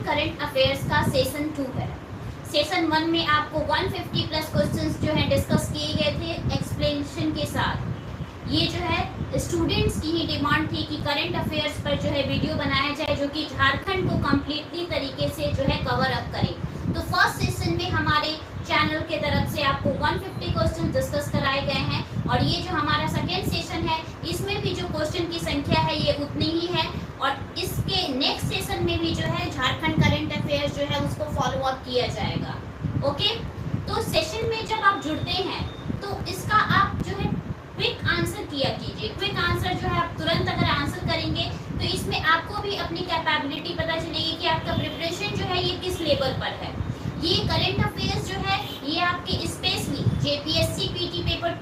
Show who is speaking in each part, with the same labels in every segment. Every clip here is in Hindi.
Speaker 1: करंट अफेयर्स का सेशन 2 है। सेशन 1 में आपको 150 प्लस क्वेश्चंस जो है डिस्कस किए गए थे एक्सप्लेनेशन के साथ। ये जो है स्टूडेंट्स की ही डिमांड थी कि करंट अफेयर्स पर जो है वीडियो बनाया जाए जो कि झारखंड को कम्प्लीटली तरीके से जो है कवर अप करे। तो फर्स्ट सेशन में हमारे चैनल के तरफ से आपको 150 क्वेश्चन डिस्कस कराए गए हैं और ये जो हमारा सेकेंड सेशन है इसमें भी जो क्वेश्चन की संख्या है ये उतनी ही है और इसके नेक्स्ट सेशन में भी जो है झारखंड करंट अफेयर्स जो है उसको फॉलो अप किया जाएगा। ओके, तो सेशन में जब आप जुड़ते हैं तो इसका आप जो है क्विक आंसर किया कीजिए। क्विक आंसर जो है आप तुरंत अगर आंसर करेंगे तो इसमें आपको भी अपनी कैपेबिलिटी पता चलेगी कि आपका प्रिपरेशन जो है ये किस लेवल पर है। ये करंट अफेयर्स जो है ये आपके स्पेशली जेपीएससी पीटी पेपर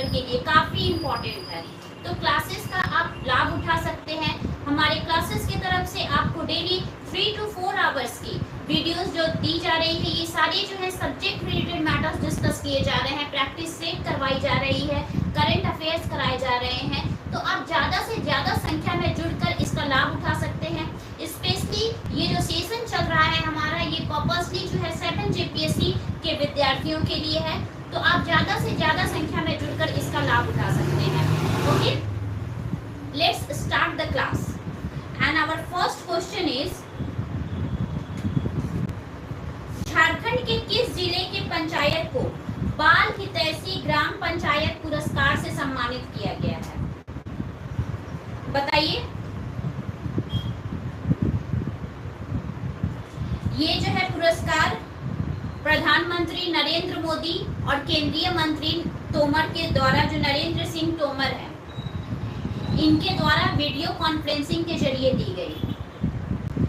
Speaker 1: के लिए काफ़ी इम्पोर्टेंट है। तो क्लासेस का आप लाभ उठा सकते हैं। हमारे क्लासेस की तरफ से आपको डेली 3 to 4 आवर्स की वीडियोस जो दी जा रही है ये सारी जो है सब्जेक्ट रिलेटेड मैटर्स डिस्कस किए जा रहे हैं, प्रैक्टिस सेट करवाई जा रही है, करंट अफेयर्स कराए जा रहे हैं। तो आप ज़्यादा से ज़्यादा संख्या में जुड़कर इसका लाभ उठा सकते हैं। स्पेशली ये जो सेशन चल रहा है हमारा ये पर्पसली जो है 7 जेपीएससी के विद्यार्थियों के लिए है। तो आप ज़्यादा से ज़्यादा संख्या में जुड़कर इसका लाभ उठा सकते हैं। Okay, let's start the class and our first question is Jharkhand के किस जिले के पंचायत को बाल हितैषी ग्राम पंचायत पुरस्कार से सम्मानित किया गया है? बताइए। ये जो है पुरस्कार प्रधानमंत्री नरेंद्र मोदी और केंद्रीय मंत्री तोमर के द्वारा, जो नरेंद्र सिंह तोमर है, इनके द्वारा वीडियो कॉन्फ्रेंसिंग के जरिए दी गई।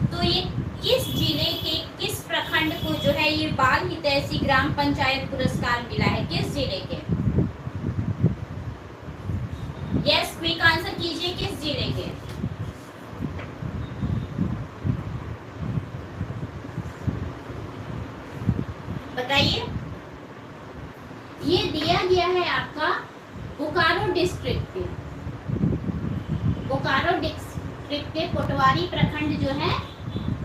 Speaker 1: तो ये किस जिले के किस प्रखंड को जो है ये बाल हितैषी ग्राम पंचायत पुरस्कार मिला है? किस जिले के? यस, क्विक आंसर कीजिए, किस जिले के? बताइए। ये दिया गया है आपका बोकारो डिस्ट्रिक्ट के, बोकारो डिस्ट्रिक्ट के पटवारी प्रखंड जो है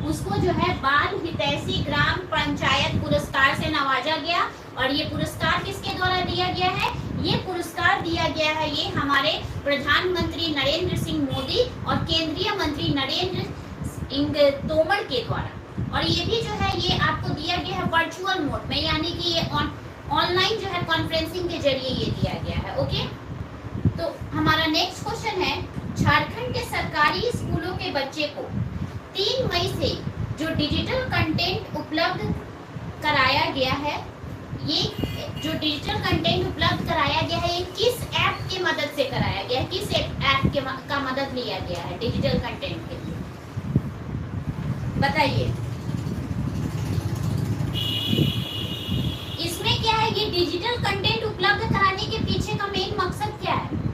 Speaker 1: उसको जो है बाल हितैषी ग्राम पंचायत पुरस्कार से नवाजा गया। और ये पुरस्कार किसके द्वारा दिया गया है? ये पुरस्कार दिया गया है ये हमारे प्रधानमंत्री नरेंद्र सिंह मोदी और केंद्रीय मंत्री नरेंद्र सिंह तोमर के द्वारा। और ये भी जो है ये आपको दिया गया है वर्चुअल मोड में, यानी कि ये ऑनलाइन जो है कॉन्फ्रेंसिंग के जरिए ये दिया गया है। ओके, तो हमारा नेक्स्ट क्वेश्चन है झारखंड के सरकारी स्कूलों के बच्चे को 3 मई से जो डिजिटल कंटेंट उपलब्ध कराया गया है, ये जो डिजिटल कंटेंट उपलब्ध कराया गया है ये किस ऐप की मदद से कराया गया है? किस ऐप के का मदद लिया गया है डिजिटल कंटेंट के लिए? बताइए। इसमें क्या है, ये डिजिटल कंटेंट उपलब्ध कराने के पीछे का मेन मकसद क्या है?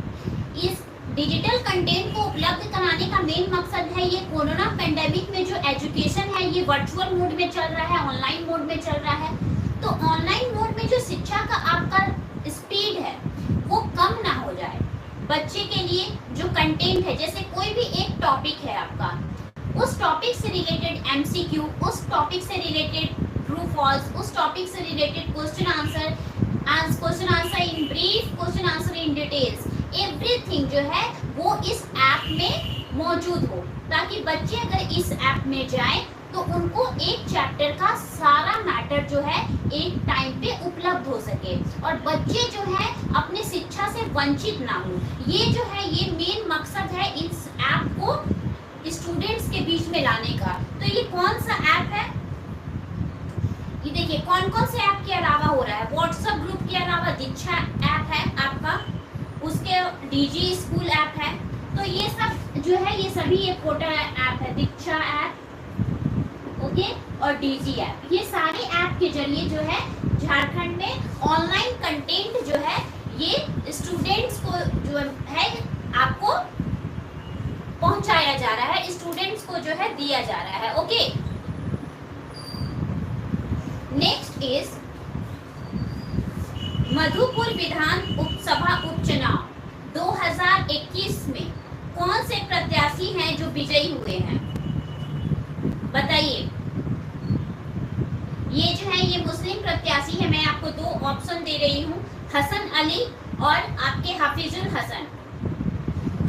Speaker 1: इस डिजिटल कंटेंट को उपलब्ध कराने का मेन मकसद है ये कोरोना पेंडेमिक में जो एजुकेशन है ये वर्चुअल मोड में चल रहा है, ऑनलाइन मोड में चल रहा है। तो ऑनलाइन मोड में जो शिक्षा का आपका स्पीड है वो कम ना हो जाए। बच्चे के लिए जो कंटेंट है, जैसे कोई भी एक टॉपिक है आपका, उस टॉपिक से रिलेटेड एमसीक्यू, उस टॉपिक से रिलेटेड ट्रू फॉल्स, उस टॉपिक से related question answer in brief, question answer in details, everything जो है वो इस ऐप में मौजूद हो, ताकि बच्चे अगर इस ऐप में जाएं तो उनको एक चैप्टर का सारा मैटर जो है एक टाइम पे उपलब्ध हो सके और बच्चे जो है अपने शिक्षा से वंचित ना हो। ये जो है ये मेन मकसद है इस ऐप को स्टूडेंट्स के बीच में लाने का। तो ये कौन सा ऐप है? ये देखिए कौन कौन से ऐप के अलावा हो रहा है। व्हाट्सएप ग्रुप के अलावा दीक्षा ऐप है आपका, उसके डीजी स्कूल ऐप है। तो ये सब जो है ये सभी ये पोर्टल ऐप है, दीक्षा ऐप, ओके, और डीजी ऐप। ये सारे ऐप के जरिए जो है झारखंड में ऑनलाइन कंटेंट जो है ये स्टूडेंट्स को जो है आपको पहुंचाया जा रहा है, स्टूडेंट्स को जो है दिया जा रहा है। Okay, next is Madhupur Vidhan Sabha उपचुनाव 2021 में कौन से प्रत्याशी हैं जो विजयी हुए हैं? बताइए। ऑप्शन दे रही हूँ, हसन अली और आपके हाफिजुल हसन।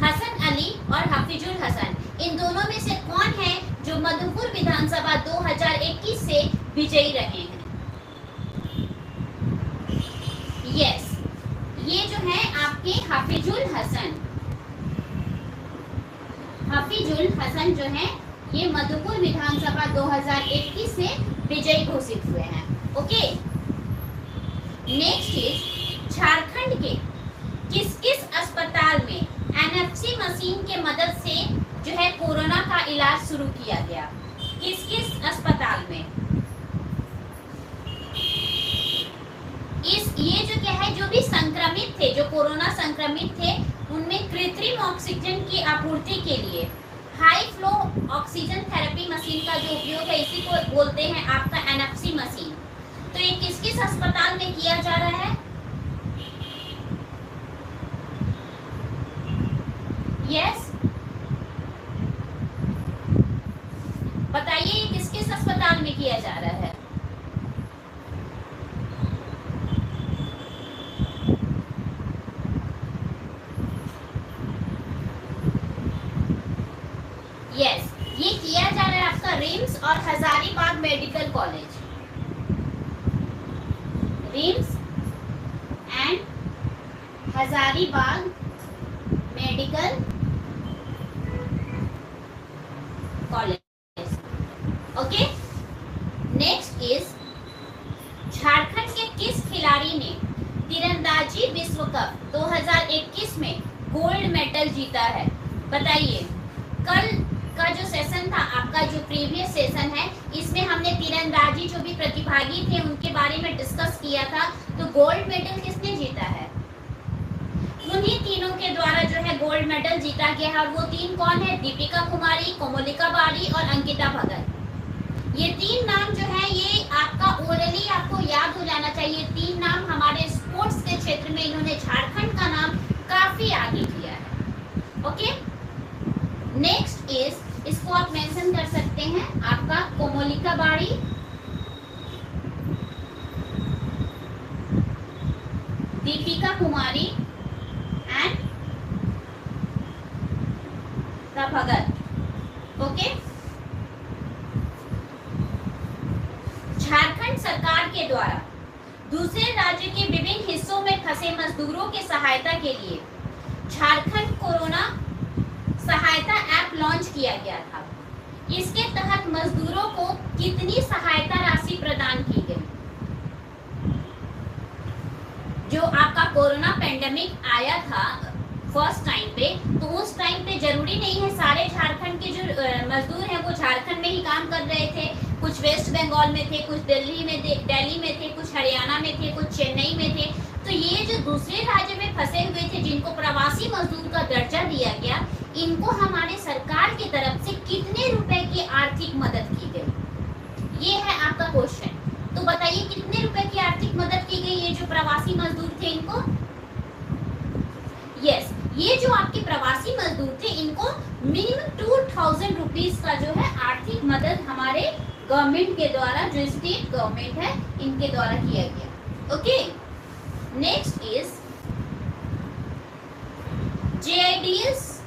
Speaker 1: हसन अली और हाफिजुल हसन, इन दोनों में से कौन है जो मधुपुर विधानसभा 2021 से विजयी रहे हैं? यस, ये जो है आपके हाफिजुल हसन। हाफिजुल हसन जो है ये मधुपुर विधानसभा 2021 से विजयी घोषित हुए हैं। ओके, नेक्स्ट इज झारखंड के किस किस अस्पताल में एनएफसी मशीन के मदद से जो है कोरोना का इलाज शुरू किया गया? किस किस अस्पताल में? ये जो क्या है, जो भी संक्रमित थे, जो कोरोना संक्रमित थे, उनमें कृत्रिम ऑक्सीजन की आपूर्ति के लिए high flow oxygen therapy machine का जो उपयोग है, इसी को बोलते हैं आपका एनएफसी मशीन। तो ये किस किस अस्पताल में किया जा रहा है? यस, बताइए ये किस किस अस्पताल में किया जा रहा है? यस, ये किया जा रहा है आपका रिम्स और Hazaribagh medical college, RIMS and Hazaribagh medical college. Okay, next is Jharkhand के किस खिलाड़ी ने तीरंदाजी विश्व कप 2021 में गोल्ड मेडल जीता है? बताइए। कल का जो सेशन था आपका, जो प्रीवियस सेशन है, इसमें हमने तीरंदाजी जो भी प्रतिभागी थे उनके बारे में डिस्कस किया था। तो गोल्ड मेडल किसने जीता है? उन्हीं तीनों के द्वारा जो है गोल्ड मेडल जीता गया है। और वो तीन कौन है? दीपिका कुमारी, कोमोलिका बारी और अंकिता भगत। ये तीन नाम जो है ये आपका ओरली आपको याद हो जाना चाहिए। तीन नाम हमारे स्पोर्ट्स के क्षेत्र में इन्होंने झारखंड का नाम काफी आगे किया है। ओके, नेक्स्ट इज, इसको आप मेंशन कर सकते हैं, आपका कोमोलिका बारी, Deepika Kumari and Bhagat. Okay, Jharkhand सरकार के द्वारा दूसरे राज्य के विभिन्न हिस्सों में फंसे मजदूरों की सहायता के लिए झारखंड कोरोना सहायता ऐप लॉन्च किया गया था। इसके तहत मजदूरों को कितनी सहायता राशि प्रदान की गई? जो आपका कोरोना पेंडेमिक आया था फर्स्ट टाइम पे, तो उस टाइम पे जरूरी नहीं है सारे झारखंड के जो मजदूर हैं वो झारखंड में ही काम कर रहे थे। कुछ वेस्ट बंगाल में थे, कुछ दिल्ली में थे, कुछ हरियाणा में थे, कुछ चेन्नई में थे। तो ये जो दूसरे राज्य में फंसे हुए थे, जिनको प्रवासी मजदूर का दर्जा दिया गया, इनको हमारे सरकार की तरफ से कितने रुपए की आर्थिक मदद की गई? ये है आपका क्वेश्चन। तो बताइए कितने रुपए की आर्थिक मदद की गई ये जो प्रवासी मजदूर थे इनको? यस, ये जो आपके प्रवासी मजदूर थे इनको मिनिमम 2000 रुपीज का जो है आर्थिक मदद हमारे गवर्नमेंट के द्वारा, जो स्टेट गवर्नमेंट है, इनके द्वारा किया गया। ओके, नेक्स्ट इज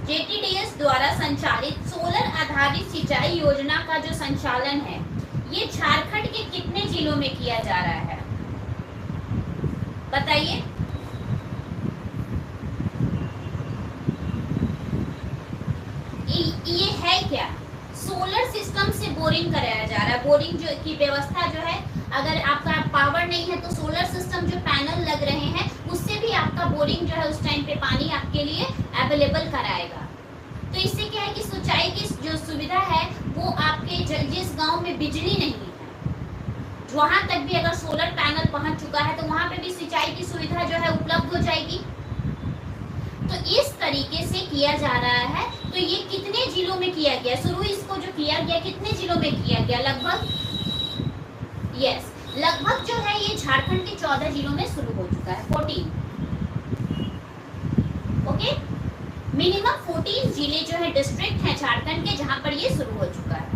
Speaker 1: जेटीडीएस द्वारा संचालित सोलर आधारित सिंचाई योजना का जो संचालन है, ये झारखंड के कितने जिलों में किया जा रहा है? बताइए। ये है क्या? सोलर सिस्टम से बोरिंग कराया जा रहा है। बोरिंग जो की व्यवस्था जो है, अगर आपका पावर नहीं है तो सोलर सिस्टम जो पैनल लग रहे हैं उससे भी आपका बोरिंग जो है उस टाइम पे पानी आपके लिए अवेलेबल कराएगा। तो इससे क्या है कि सिंचाई की जो सुविधा है वो आपके जिस गांव में बिजली नहीं है, वहां तक भी अगर सोलर पैनल पहुंच चुका है तो वहां पे भी सिंचाई की सुविधा जो है उपलब्ध हो जाएगी। तो इस तरीके से किया जा रहा है। तो ये कितने जिलों में किया गया? शुरू इसको जो किया गया कितने जिलों में किया गया? लगभग लगभग जो है ये झारखंड के 14 जिलों में शुरू हो चुका है। 14। ओके, मिनिमम 14 जिले जो है डिस्ट्रिक्ट है झारखंड के जहां पर ये शुरू हो चुका है।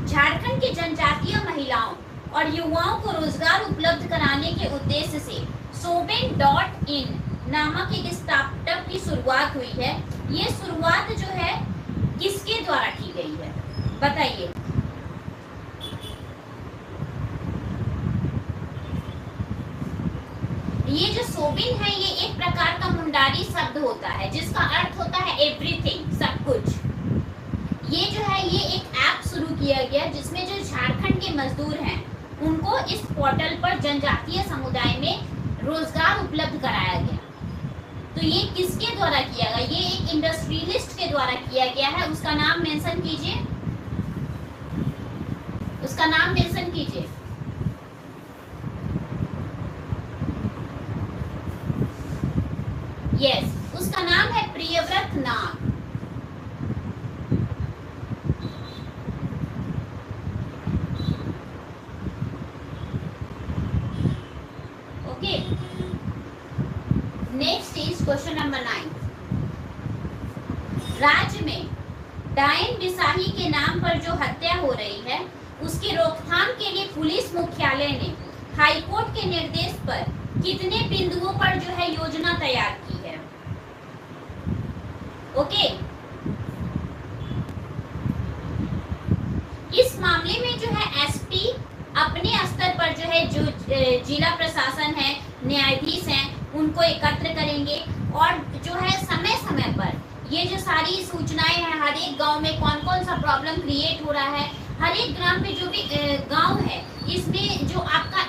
Speaker 1: झारखंड की जनजातीय महिलाओं और युवाओं को रोजगार उपलब्ध कराने के उद्देश्य से soben.in नामक एक स्टार्टअप की शुरुआत हुई है। ये शुरुआत जो है किसके द्वारा की गई है, बताइए। ये जो सोबिन है ये एक प्रकार का मुंडारी शब्द होता है जिसका अर्थ होता है एवरीथिंग, सब कुछ। ये जो है ये एक ऐप शुरू किया गया जिसमें जो झारखंड के मजदूर हैं उनको इस पोर्टल पर जनजातीय समुदाय में रोजगार उपलब्ध कराया गया। तो ये किसके द्वारा किया गया? ये एक इंडस्ट्रियलिस्ट के द्वारा किया गया है। उसका नाम मेंशन कीजिए, उसका नाम मेंशन कीजिए। यस, उसका नाम है Priyavrat Nag. Okay, next is question number 9। राज्य में डायन बिसाही के नाम पर जो हत्या हो रही है उसकी रोकथाम के लिए पुलिस मुख्यालय ने हाईकोर्ट के निर्देश पर कितने बिंदुओं पर जो है योजना तैयार की है? ओके, इस मामले में जो है एसपी अपने स्तर पर जो है जो जिला प्रशासन है, न्यायाधीश हैं, उनको एकत्र करेंगे और जो है समय समय पर ये जो सारी सूचनाएं हैं, हर एक गांव में कौन कौन सा प्रॉब्लम क्रिएट हो रहा है, हर एक ग्राम में जो भी गांव है इसमें जो आपका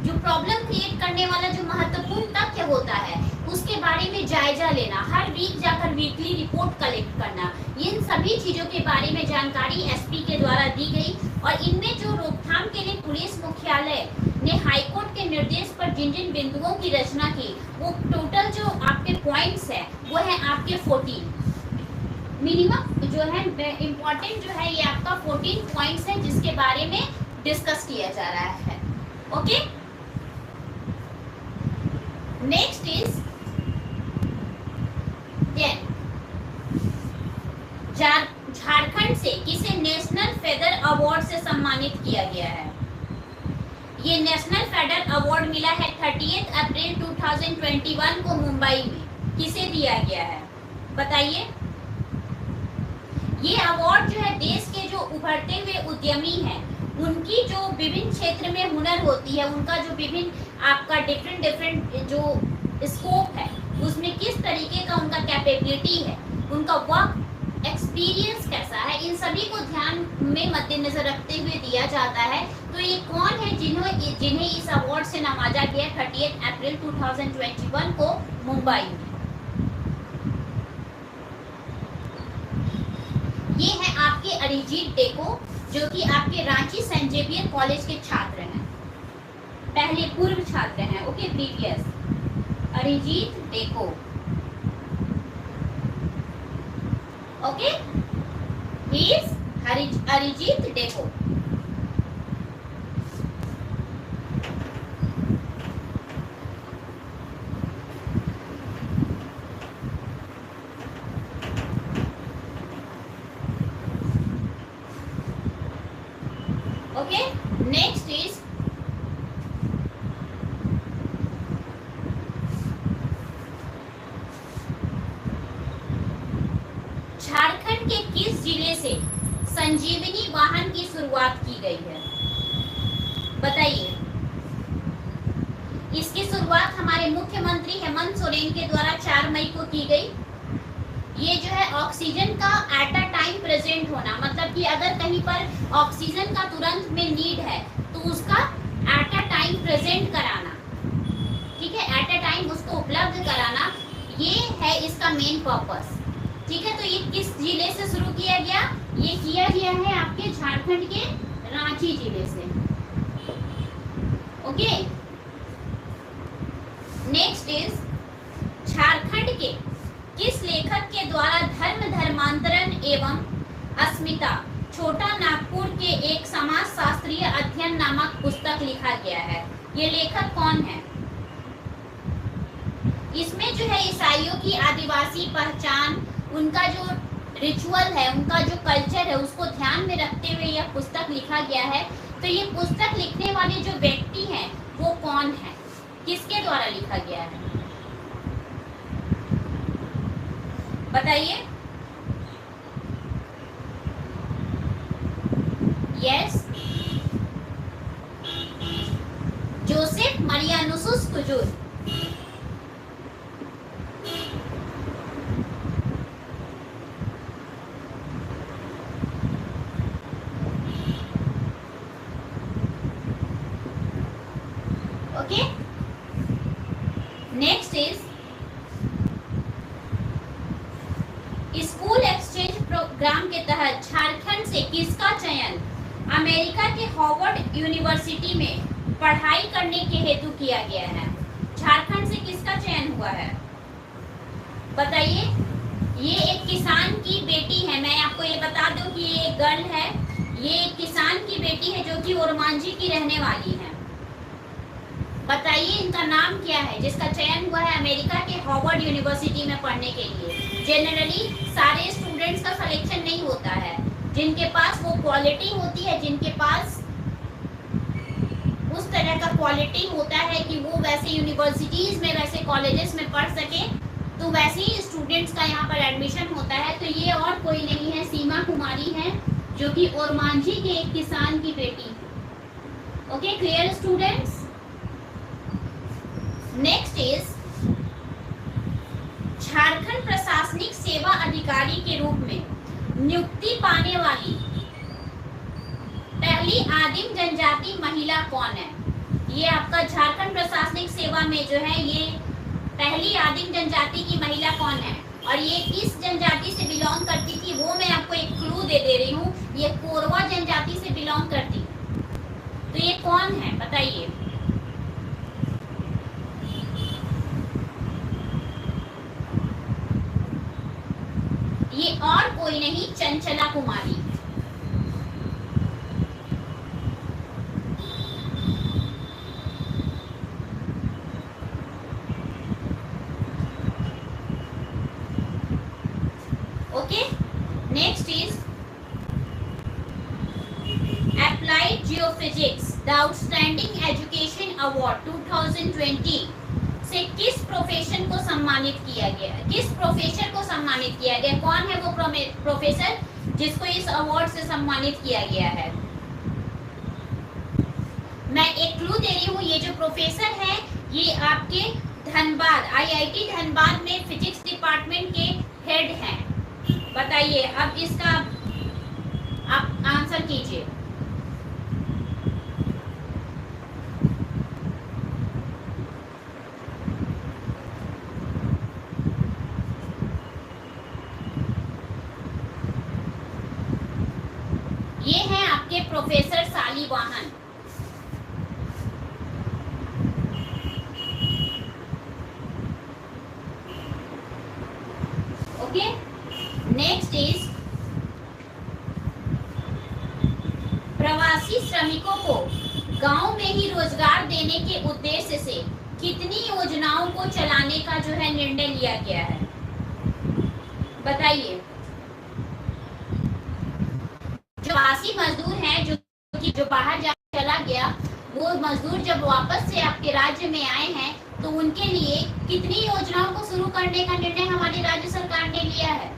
Speaker 1: जो प्रॉब्लम क्रिएट करने वाला जो महत्वपूर्ण तथ्य होता है उसके बारे में जायजा लेना, हर वीक जाकर वीकली रिपोर्ट कलेक्ट करना, इन सभी चीजों के बारे में जानकारी एसपी के द्वारा दी गई। और इनमें जो रोकथाम के लिए पुलिस मुख्यालय ने हाईकोर्ट के निर्देश पर जिन जिन बिंदुओं की रचना की वो टोटल जो आपके पॉइंट्स है वो है आपके 14। मिनिमम जो है इम्पोर्टेंट जो है ये आपका 14 पॉइंट्स है जिसके बारे में डिस्कस किया जा रहा है। ओके, नेक्स्ट इज झारखंड से किसे नेशनल फेदर अवार्ड से सम्मानित किया गया है? ये नेशनल फेडर अवार्ड मिला है 30 अप्रैल 2021 को मुंबई में। किसे दिया गया है बताइए? ये अवार्ड जो है देश के जो उभरते हुए उद्यमी हैं उनकी जो विभिन्न क्षेत्र में हुनर होती है, उनका जो विभिन्न आपका डिफरेंट जो स्कोप है उसमें किस तरीके का उनका कैपेबिलिटी है, उनका वर्क एक्सपीरियंस कैसा है, इन सभी को ध्यान में मद्देनजर रखते हुए दिया जाता है। तो ये कौन है जिन्हें इस अवार्ड से नवाजा गया 30 अप्रैल 2021 को मुंबई में? ये है आपके अरिजीत डेको जो कि आपके रांची सेंट जेवियर कॉलेज के छात्र हैं, पहले पूर्व छात्र हैं। Okay, previous Arijit deco. Okay, he is Arijit deco. Okay, next is Jharkhand के किस जिले से संजीवनी वाहन की शुरुआत की गई है बताइए? इसकी शुरुआत हमारे मुख्यमंत्री हेमंत सोरेन के द्वारा 4 मई को की गई। ये जो है ऑक्सीजन का एट अ टाइम प्रेजेंट होना, मतलब कि अगर कहीं पर ऑक्सीजन का तुरंत में नीड है तो उसका एट अ टाइम प्रेजेंट कराना, ठीक है, एट अ टाइम उसको उपलब्ध कराना, ये है इसका मेन पर्पस। ठीक है, तो ये किस जिले से शुरू किया गया? ये किया गया है आपके झारखंड के रांची जिले से। ओके, नेक्स्ट इज झारखंड के किस लेखक के द्वारा धर्मांतरण एवं अस्मिता छोटा नागपुर के एक समाज शास्त्रीय अध्ययन नामक पुस्तक लिखा गया है? ये लेखक कौन है? इसमें जो है ईसाइयों की आदिवासी पहचान, उनका जो रिचुअल है, उनका जो कल्चर है उसको ध्यान में रखते हुए यह पुस्तक लिखा गया है। तो ये पुस्तक लिखने वाले जो व्यक्ति हैं वो कौन है, किसके द्वारा लिखा गया है, बताइए। Yes, Joseph Marianus Kujur. Okay, next is school exchange program के तहत झारखंड से किसका चयन अमेरिका के हार्वर्ड यूनिवर्सिटी में पढ़ाई करने के हेतु किया गया है। झारखंड से किसका चयन हुआ है, बताइए। ये एक किसान की बेटी है, मैं आपको ये बता दूं कि ये एक गर्ल है, ये एक किसान की बेटी है जो कि ओरमांझी की रहने वाली है। बताइए इनका नाम क्या है जिसका चयन हुआ है अमेरिका के हार्वर्ड यूनिवर्सिटी में पढ़ने के लिए। जनरली सारे स्टूडेंट्स का सिलेक्शन नहीं होता है, जिनके पास वो क्वालिटी होती है, जिनके पास उस तरह का क्वालिटी होता है कि वो वैसे यूनिवर्सिटीज में, वैसे कॉलेजेस में पढ़ सके, तो वैसे ही स्टूडेंट्स का यहाँ पर एडमिशन होता है। तो ये और कोई नहीं है, सीमा कुमारी है, जो कि ओरमांझी के एक किसान की बेटी। Okay, clear students. Next is Jharkhand प्रशासनिक सेवा अधिकारी के रूप में नियुक्ति पाने वाली पहली आदिम जनजाति महिला कौन है। ये आपका झारखंड प्रशासनिक सेवा में जो है ये पहली आदिम जनजाति की महिला कौन है और ये किस जनजाति से बिलोंग करती थी, वो मैं आपको एक क्लू दे रही हूँ। ये कोरवा जनजाति से बिलोंग करती, तो ये कौन है बताइए। ये और कोई नहीं, Chanchala Kumari. Okay, next is applied geophysics the outstanding education award 2020 से किस प्रोफेशन को सम्मानित किया गया है, किस प्रोफेसर को सम्मानित किया गया, कौन है वो प्रोफेसर जिसको इस अवार्ड से सम्मानित किया गया है। मैं एक क्लू दे रही हूँ, ये जो प्रोफेसर है ये आपके धनबाद, IIT धनबाद में फिजिक्स डिपार्टमेंट के हेड हैं। बताइए अब इसका आप आंसर कीजिए। ये हैं आपके प्रोफेसर सालीवाहन। ओके, नेक्स्ट इज प्रवासी श्रमिकों को गांव में ही रोजगार देने के उद्देश्य से कितनी योजनाओं को चलाने का जो है निर्णय लिया गया है, बताइए। जो प्रवासी मजदूर हैं जो बाहर जा चला गया, वो मजदूर जब वापस से आपके राज्य में आए हैं तो उनके लिए कितनी योजनाओं को शुरू करने का निर्णय हमारी राज्य सरकार ने लिया है।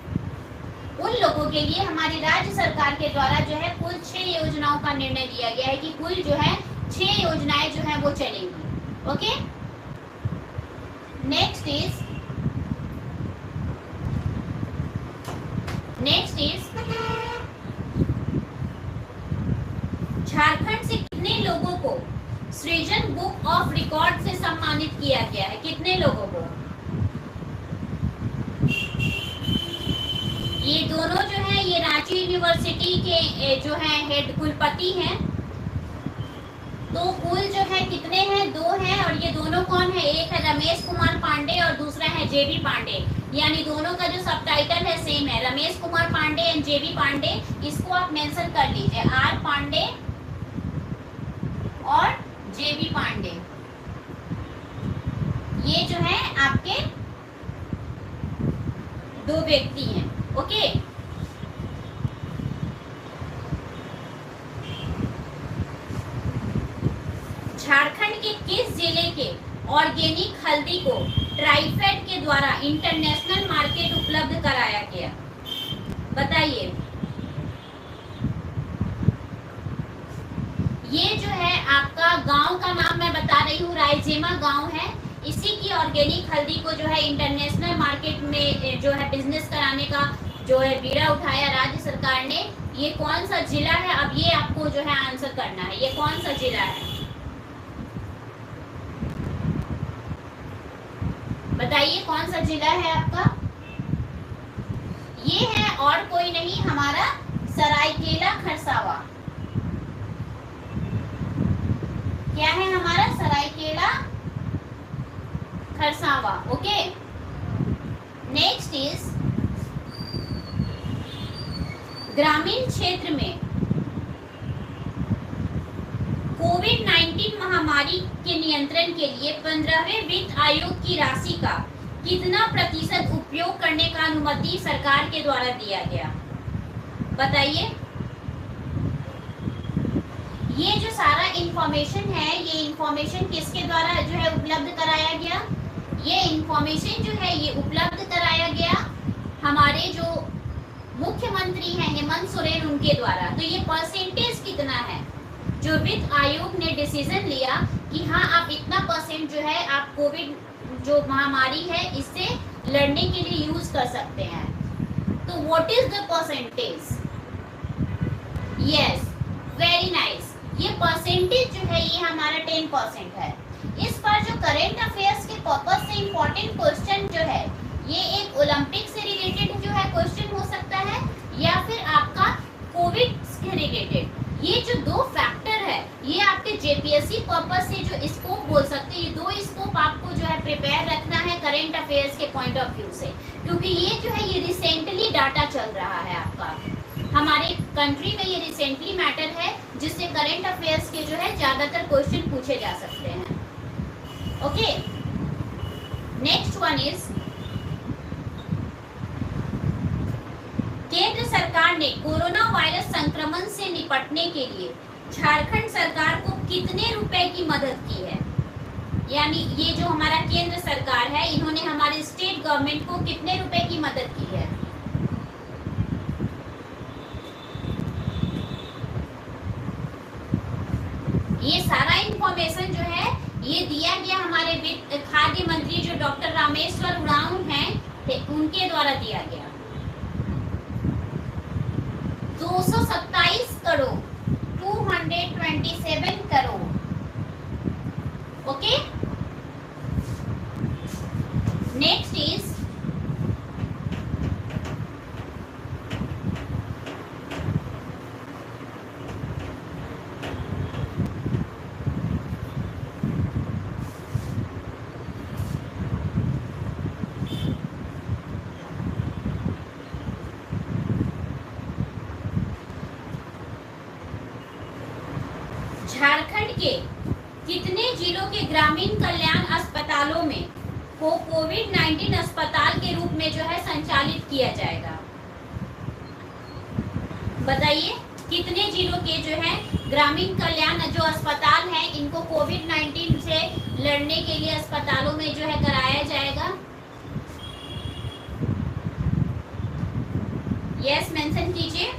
Speaker 1: उन लोगों के लिए हमारी राज्य सरकार के द्वारा जो है कुल 6 योजनाओं का निर्णय लिया गया है कि कुल जो है 6 योजनाएं जो है वो चलेंगी। ओके, नेक्स्ट इज झारखंड से कितने लोगों को सृजन बुक ऑफ रिकॉर्ड से सम्मानित किया गया है, कितने लोगों को। ये दोनों जो है ये रांची यूनिवर्सिटी के जो है हेड कुलपति हैं। तो कुल जो है कितने हैं, 2 हैं, और ये दोनों कौन है, एक है रमेश कुमार पांडे और दूसरा है JB पांडे। यानी दोनों का जो सबटाइटल है सेम है, रमेश कुमार पांडे एंड JB पांडे। इसको आप मेंशन कर लीजिए, R पांडे और JB पांडे। ये जो है आपके 2 व्यक्ति हैं। ओके, के किस जिले के ऑर्गेनिक हल्दी को ट्राइफेड के द्वारा इंटरनेशनल मार्केट उपलब्ध कराया गया? बताइए। ये जो है आपका गांव का नाम मैं बता रही हूँ, रायजेमा गांव है। इसी की ऑर्गेनिक हल्दी को जो है इंटरनेशनल मार्केट में जो है बिजनेस कराने का जो है बीड़ा उठाया राज्य सरकार ने। ये कौन सा जिला है? अब ये आपको जो है आंसर करना है, ये कौन सा जिला है, बताइए कौन सा जिला है आपका? ये है और कोई नहीं, हमारा सरायकेला खरसावा। क्या है हमारा? Saraikela Kharsawan. Okay, next is ग्रामीण क्षेत्र में कोविड-19 महामारी के नियंत्रण के लिए 15वें वित्त आयोग की राशि का कितना प्रतिशत उपयोग करने का अनुमति सरकार के द्वारा दिया गया? बताइए। ये जो सारा इंफॉर्मेशन है, ये इंफॉर्मेशन किसके द्वारा जो है उपलब्ध कराया गया? ये इंफॉर्मेशन जो है ये उपलब्ध कराया गया हमारे जो मुख्यमंत्री हैं हेमंत सोरेन, उनके द्वारा। तो ये परसेंटेज कितना है जो वित्त आयोग ने डिसीजन लिया कि हाँ आप इतना परसेंट जो है आप कोविड जो महामारी है इससे लड़ने के लिए यूज कर सकते हैं। तो what is the percentage? Yes, very nice. ये परसेंटेज जो है ये हमारा 10% है। इस पर जो करेंट अफेयर्स के पर्पस से इम्पोर्टेंट क्वेश्चन जो है ये एक ओलंपिक से रिलेटेड जो है क्वेश्चन हो सकता है या फिर आपका कोविड से रिलेटेड। ये जो दो फैक्टर है ये आपके जेपीएससी पर्पस से जो स्कोप बोल सकते हैं, ये दो स्कोप आपको जो है प्रिपेयर रखना है करेंट अफेयर्स के पॉइंट ऑफ व्यू से, क्योंकि ये जो है ये रिसेंटली डाटा चल रहा है आपका हमारे कंट्री में, ये रिसेंटली मैटर है जिससे करेंट अफेयर्स के जो है ज्यादातर क्वेश्चन पूछे जा सकते हैं। ओके, नेक्स्ट वन इज केंद्र सरकार ने कोरोना वायरस संक्रमण से निपटने के लिए झारखंड सरकार को कितने रुपए की मदद की है? यानी ये जो हमारा केंद्र सरकार है इन्होंने हमारे स्टेट गवर्नमेंट को कितने रुपए की मदद की है? ये सारा इंफॉर्मेशन जो है ये दिया गया हमारे खाद्य मंत्री जो डॉक्टर रामेश्वर उरांव हैं उनके द्वारा दिया गया। 227 crore 227 crore. Okay, next is Jharkhand के कितने जिलों के ग्रामीण कल्याण अस्पतालों में को कोविड-19 अस्पताल के रूप में जो है संचालित किया जाएगा? बताइए कितने जिलों के जो है ग्रामीण कल्याण जो अस्पताल हैं इनको कोविड-19 से लड़ने के लिए अस्पतालों में जो है कराया जाएगा? यस, मेंशन कीजिए।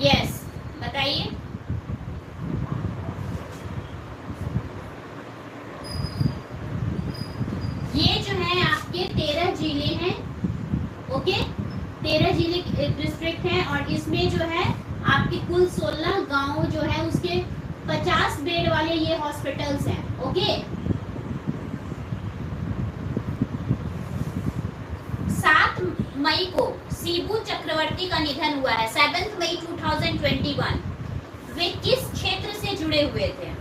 Speaker 1: यस, बताइए। ये जो है आपके 13 जिले हैं। ओके, 13 जिले डिस्ट्रिक्ट हैं और इसमें जो है आपके कुल 16 गांव जो है उसके 50 बेड वाले ये हॉस्पिटल्स हैं। ओके, 7 मई को शिबू चक्रवर्ती का निधन हुआ है। 7 मई 2021। वे किस क्षेत्र से जुड़े हुए थे?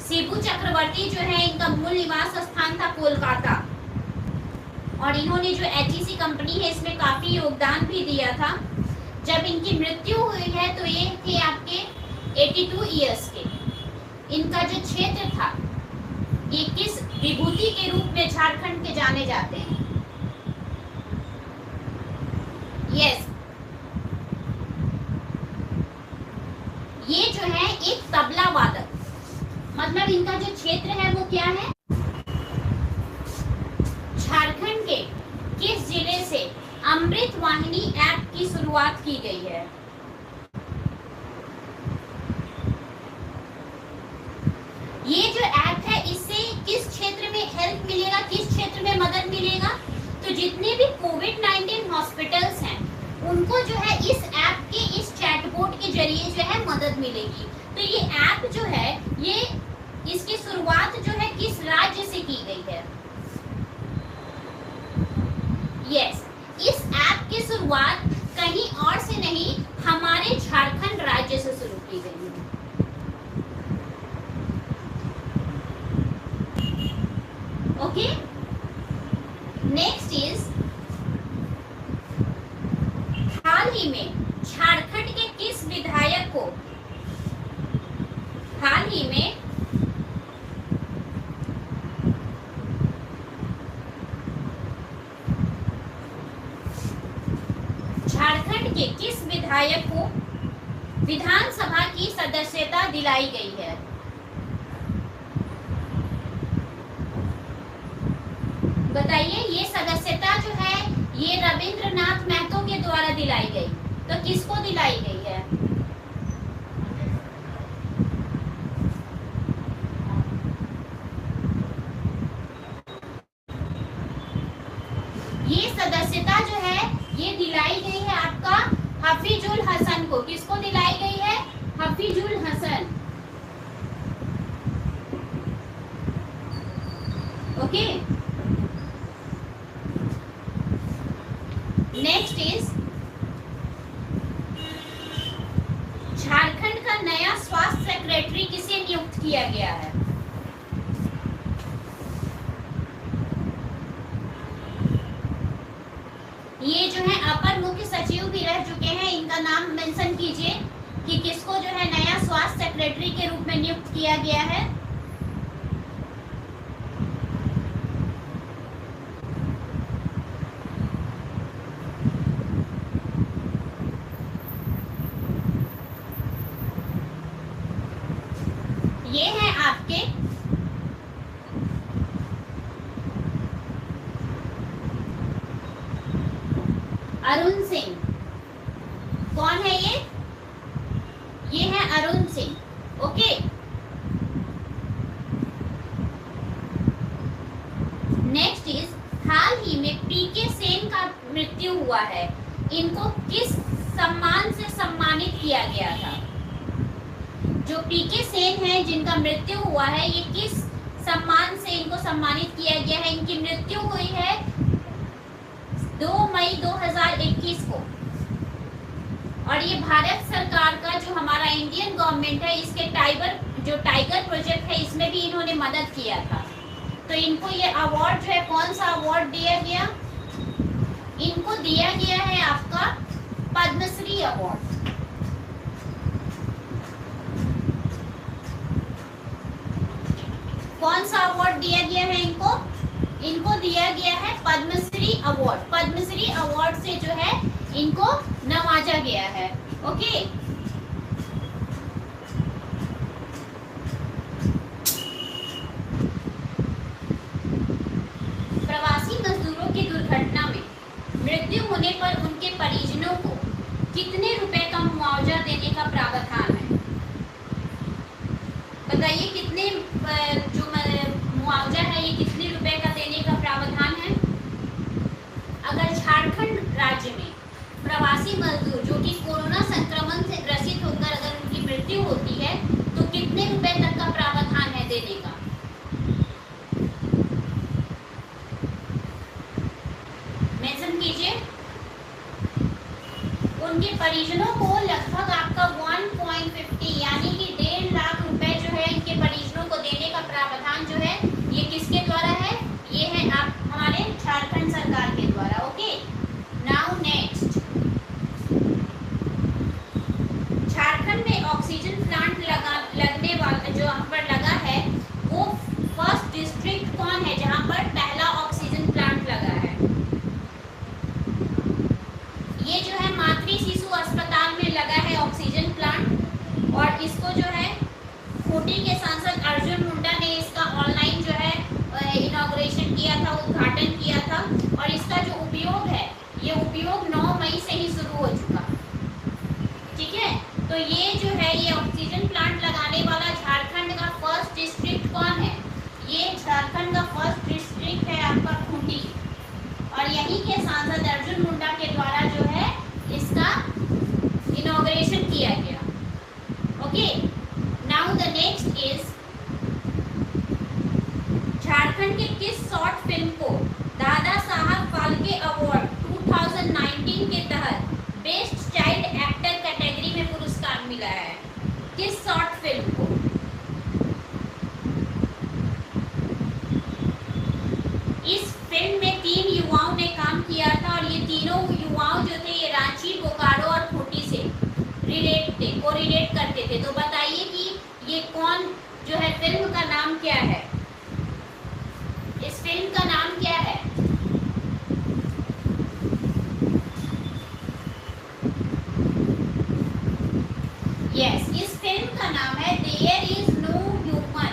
Speaker 1: शिबू चक्रवर्ती जो है इनका मूल निवास स्थान था कोलकाता और इन्होंने जो एचईसी कंपनी है इसमें काफी योगदान भी दिया था। जब इनकी मृत्यु हुई है तो ये थे आपके 82 ईयर्स के। इनका जो क्षेत्र था ये किस विभूति के रूप में झारखंड के जाने जाते हैं? यस, ये जो है एक तबला वादक, मतलब इनका जो क्षेत्र है वो क्या है, झारखंड के किस जिले से अमृत वाहिनी ऐप की शुरुआत की गई है? ये जो ऐप है इससे किस क्षेत्र में हेल्प मिलेगा, किस क्षेत्र में मदद मिलेगा? तो जितने भी कोविड-19 हॉस्पिटल्स हैं उनको जो है इस ऐप के, इस चैटबॉट के जरिए जो है मदद मिलेगी। तो ये ऐप जो है, ये इसकी शुरुआत जो है किस राज्य से की गई है? यस, इस ऐप की शुरुआत कहीं और से नहीं, हमारे झारखंड राज्य से शुरू की गई है। ओके, नेक्स्ट इज, हाल ही में झारखंड के किस विधायक को, हाल ही में झारखंड के किस विधायक को विधानसभा की सदस्यता दिलाई गई है? बताइए, ये सदस्यता जो है ये रविंद्रनाथ महतो के द्वारा दिलाई गई, तो किसको दिलाई गई है? ये सदस्यता जो है ये दिलाई गई है आपका हफीजुल हसन को। किसको दिलाई गई है? Hafizul Hasan. Okay, next is, Jharkhand का नया स्वास्थ्य सेक्रेटरी किसे नियुक्त किया गया है? ये जो है अपर मुख्य सचिव भी रह चुके हैं, इनका नाम मेंशन कीजिए कि किसको जो है नया स्वास्थ्य सेक्रेटरी के रूप में नियुक्त किया गया है। ये है आपके अरुण सिंह। कौन है ये? ये है Arun Singh. Okay, next is, हाल ही में पीके सेन का मृत्यु हुआ है, इनको किस सम्मान से सम्मानित किया गया था? जो पीके सेन है जिनका मृत्यु हुआ है, ये किस सम्मान से इनको सम्मानित किया गया है? इनकी मृत्यु हुई है 2 मई 2021 को, और ये भारत सरकार का जो हमारा इंडियन गवर्नमेंट है, इसके टाइगर प्रोजेक्ट है, इसमें भी इन्होंने मदद किया था। तो इनको ये अवार्ड जो है, कौन सा अवार्ड दिया गया? इनको दिया गया है आपका पद्मश्री अवार्ड। कौन सा अवार्ड दिया गया है इनको? इनको दिया गया है पद्मश्री अवार्ड। पद्मश्री अवार्ड से जो है इनको नवाजा गया है। ओके, प्रवासी मजदूरों की दुर्घटना में मृत्यु होने पर उनके परिजनों को कितने रुपए का मुआवजा देने का प्रावधान है? बताइए, कितने जो मुआवजा है ये कितने रुपए का देने का प्रावधान है? अगर झारखंड राज्य में प्रवासी मजदूर जो कि कोरोना संक्रमण से ग्रसित होकर अगर उनकी मृत्यु होती है तो कितने रुपए तक का प्रावधान है देने का? मेंशन कीजिए। उनके परिजनों को लगभग आपका 1.50 यानी कि 1.5 लाख रुपए जो है इनके परिजनों को देने का प्रावधान जो है ये किसके द्वारा है? ये है आप हमारे झारखंड सरकार के द्वारा। ओके, नाउ नेक्स्ट, झारखंड में ऑक्सीजन प्लांट लगने खूंटी के सांसद अर्जुन मुंडा ने इसका ऑनलाइन जो है इनॉग्रेशन किया था, उद्घाटन किया था। और इसका जो उपयोग है, ये उपयोग 9 मई से ही शुरू हो चुका। ठीक है, तो ये जो है ये ऑक्सीजन प्लांट लगाने वाला झारखंड का फर्स्ट डिस्ट्रिक्ट कौन है? ये झारखंड का फर्स्ट डिस्ट्रिक्ट है आपका खूंटी, और यहीं के सांसद अर्जुन मुंडा के द्वारा जो है इसका इनॉग्रेशन किया गया। Okay, now the next is Jharkhand के किस शॉर्ट फिल्म को दादा साहब फाल्के अवार्ड 2019 के तहत बेस्ट चाइल्ड एक्टर कैटेगरी में पुरस्कार मिला है? किस शॉर्ट फिल्म को? इस फिल्म में 3 युवाओं ने काम किया था, और ये तीनों युवाओं जो थे ये रांची, बोकारो और खूंटी से कोरिलेट करते थे। तो बताइए कि ये कौन जो है, फिल्म का नाम क्या है? इस फिल्म का नाम क्या है? यस, इस फिल्म का नाम है there is no human.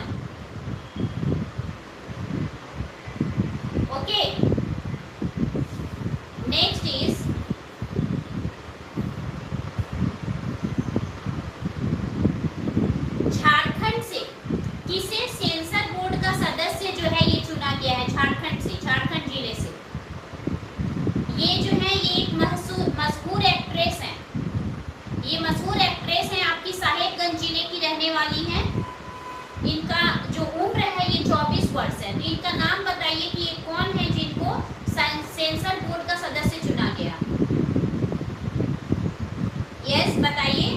Speaker 1: Okay, next is Jharkhand से किसे सेंसर बोर्ड का सदस्य जो है ये चुना गया है? झारखंड से, झारखंड जिले से। ये जो है ये एक मशहूर एक्ट्रेस है। ये मशहूर एक्ट्रेस है, आपकी साहेबगंज जिले की रहने वाली हैं। इनका जो उम्र है ये 24 वर्ष है। तो इनका नाम बताइए कि ये कौन है जिनको सेंसर बोर्ड का सदस्य चुना गया? यस, बताइए,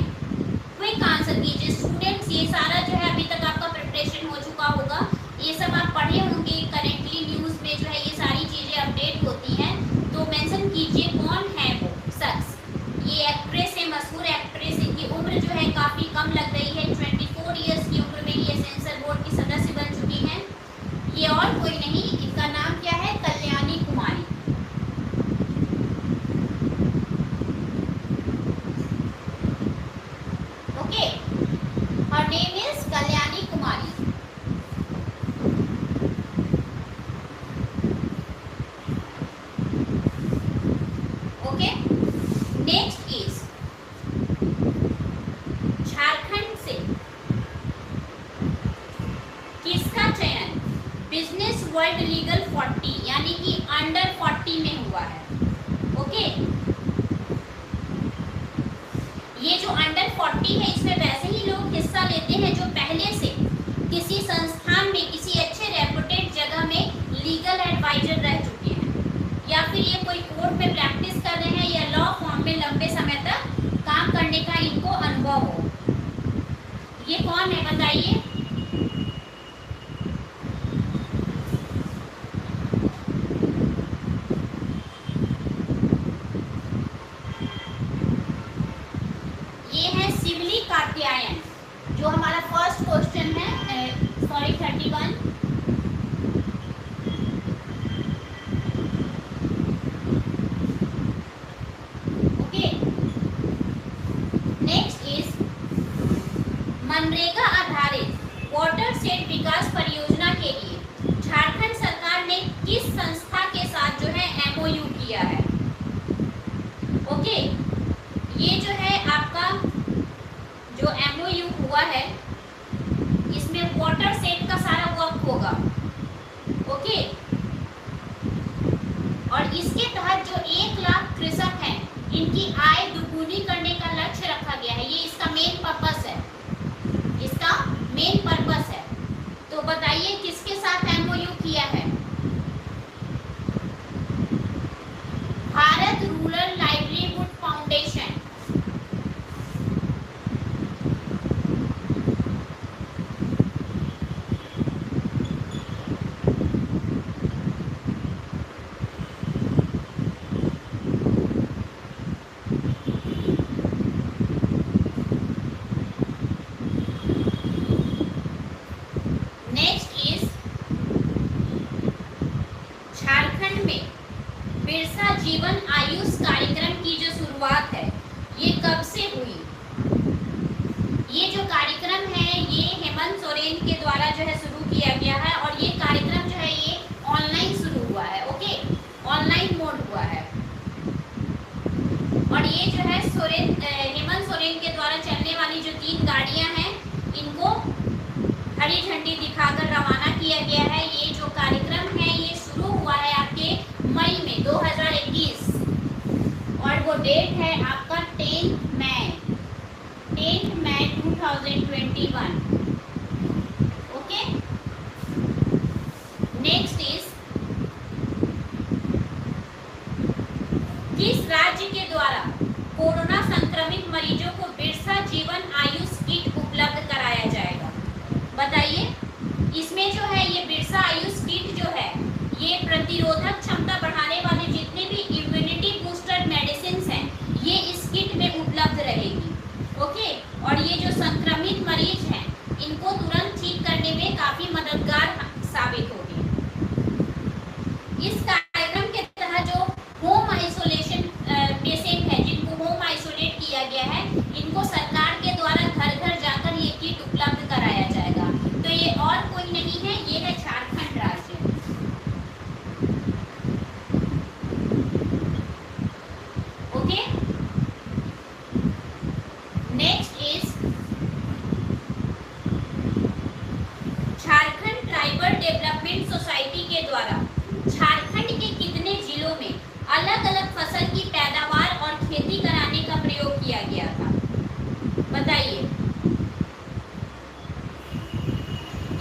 Speaker 1: क्विक आंसर कीजिए स्टूडेंट्स। ये सारा जो है अभी तक आपका प्रिपरेशन हो चुका होगा, ये सब आप पढ़े होंगे। करेंटली न्यूज में जो है ये सारी चीजें अपडेट होती हैं, तो मेंशन कीजिए कौन है वो शख्स। ये एक्ट्रेस है, मशहूर एक्ट्रेस। इनकी उम्र जो है काफी कम लग रही है, 24 ईयर्स की उम्र में ये सेंसर बोर्ड की सदस्य बन चुकी हैं। ये और कोई नहीं, इनका नाम क्या है? Kalyani Kumari. Okay, her name is Kalyani Kumari. Okay, next is Jharkhand से किसका चयन बिजनेस वर्ल्ड लीगल 40 यानी कि अंडर 40 में हुआ है? ओके, ये जो अंडर 40 है इसमें वैसे ही लोग हिस्सा लेते हैं जो पहले से किसी संस्थान में, किसी अच्छे रेपुटेड जगह में लीगल एडवाइजर रह चुके हैं, या फिर ये कोई कोर्ट में प्रैक्टिस कर रहे हैं, या लॉ फॉर्म में लंबे समय तक काम करने का इनको अनुभव हो। ये कौन है बताइए? ये है शिवली कात्यायन, जो हमारा फर्स्ट क्वेश्चन है, sorry 31। Okay, next is MNREGA आधारित वाटर सेट विकास परियोजना के लिए झारखंड सरकार ने किस संस्था के साथ जो है MOU किया है? ओके, ये जो है आपका जो MOU हुआ है इसमें वाटर सेट का सारा वर्क होगा। ओके, और इसके तहत जो 1 लाख कृषक हैं इनकी आय दुगुनी करने का लक्ष्य रखा गया है। ये इसका मेन पर्पस है, इसका मेन पर्पस है। तो बताइए किसके साथ MOU किया है? Bharat rural livelihood foundation. जीवन आयुष कार्यक्रम की जो शुरुआत है ये कब से हुई? ये जो कार्यक्रम है ये हेमंत हरी झंडी दिखाकर रवाना किया गया है। ये जो कार्यक्रम है ये शुरू हुआ है आपके मई में 2021 और वो डेट है आपका 10 मई 2021। ओके, नेक्स्ट इज किस राज्य के द्वारा कोरोना संक्रमित मरीजों को बिरसा जीवन आयुष किट उपलब्ध कराया जाएगा? बताइए। इसमें जो है ये बिरसा आयुष किट जो है ये प्रतिरोधक क्षमता बढ़ाने वाले जितने भी इम्यूनिटी बूस्टर मेडिसिन हैं ये इस किट में उपलब्ध रहेगी। ओके, और ये जो संक्रमित मरीज हैं इनको तुरंत ठीक करने में काफी मददगार साबित होगी। इस कार्यक्रम के तहत जो होम आइसोलेशन पेशेंट है जिनको होम आइसोलेट किया गया है इनको सरकार के द्वारा घर घर जाकर ये किट उपलब्ध कराया जाएगा। तो ये और कोई नहीं है, ये है झारखंड राज्य। Okay, next is Jharkhand tribal development society के द्वारा झारखंड के कितने जिलों में अलग अलग फसल की पैदावार और खेती कराने का प्रयोग किया गया था? बताइए।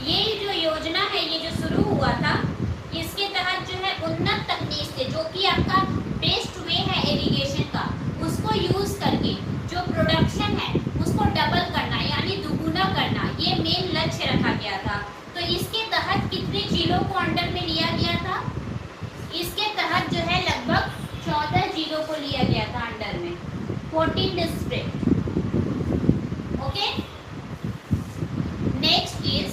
Speaker 1: ये जो योजना है ये जो शुरू हुआ था इसके तहत जो है उन्नत तकनीक से जो कि आपका बेस्ट वे है इरिगेशन का उसको यूज करके जो प्रोडक्शन है उसको डबल करना यानी दुगुना करना ये मेन लक्ष्य रखा गया था। तो इसके तहत कितने जिलों को अंडर में लिया गया था? इसके तहत जो है लगभग 14 जिलों को लिया गया था अंडर में, 14 district. Okay, next is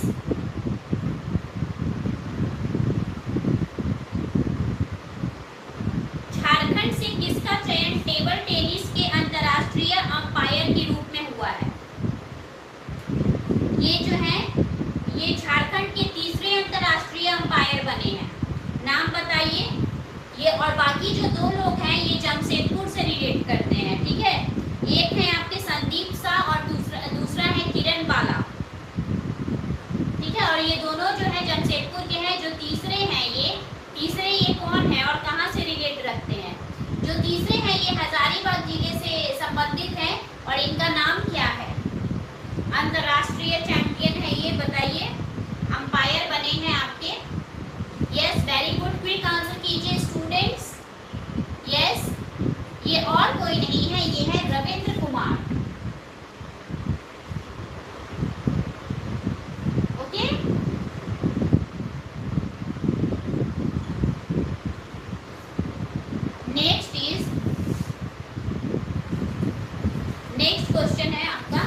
Speaker 1: Jharkhand से किसका चयन टेबल टेनिस के अंतर्राष्ट्रीय अंपायर के रूप में हुआ है? ये जो है ये झारखंड के तीसरे अंतर्राष्ट्रीय अंपायर बने हैं। नाम बताइए। ये और बाकी जो दो लोग हैं ये जमशेदपुर से रिलेट करते हैं। ठीक है, एक है आपके संदीप शाह और दूसरा है किरण बाला। ठीक है, और ये दोनों जो है जमशेदपुर के हैं। जो तीसरे हैं ये कौन है और कहाँ से रिलेट रखते हैं? जो तीसरे हैं ये हजारीबाग जिले से संबंधित हैं और इनका नाम क्या है? अंतर्राष्ट्रीय चैंपियन है ये, बताइए। अंपायर बने हैं आपके। Yes, very good, quick answer कीजिए स्टूडेंट्स। यस, ये और कोई नहीं है, ये है Ravindra Kumar. Okay, next question है आपका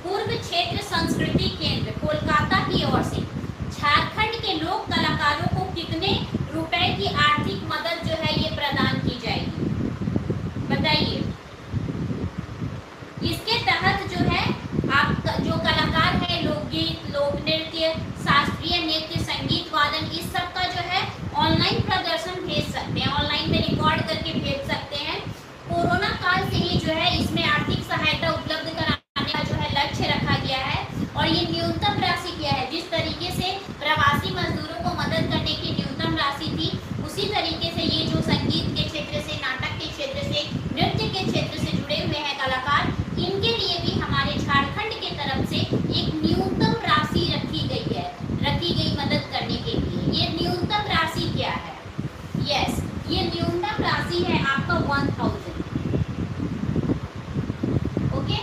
Speaker 1: पूर्व क्षेत्र संस्कृति केंद्र कोलकाता की ओर से झारखंड के लोक कलाकारों को कितने रुपए की आर्थिक मदद जो है ये प्रदान की जाएगी? बताइए। इसके तहत जो है आप जो कलाकार है लोकगीत, लोक नृत्य, शास्त्रीय नृत्य, संगीत वादन इस सब का जो है ऑनलाइन प्रदर्शन भेज सकते हैं, ऑनलाइन में रिकॉर्ड करके भेज सकते हैं। कोरोना काल से ही जो है इसमें आर्थिक सहायता उपलब्ध कराने का जो है लक्ष्य रखा गया है और ये न्यूनतम राशि क्या है? जिस तरीके से प्रवासी मजदूरों को मदद करने की न्यूनतम राशि थी उसी तरीके से ये जो संगीत के क्षेत्र से, नाटक के क्षेत्र से, नृत्य के क्षेत्र से जुड़े हुए हैं कलाकार, इनके लिए भी हमारे झारखंड के तरफ से एक न्यूनतम राशि रखी गई मदद करने के लिए। ये न्यूनतम राशि क्या है? यस, ये न्यूनतम राशि है आपका 1000। ओके,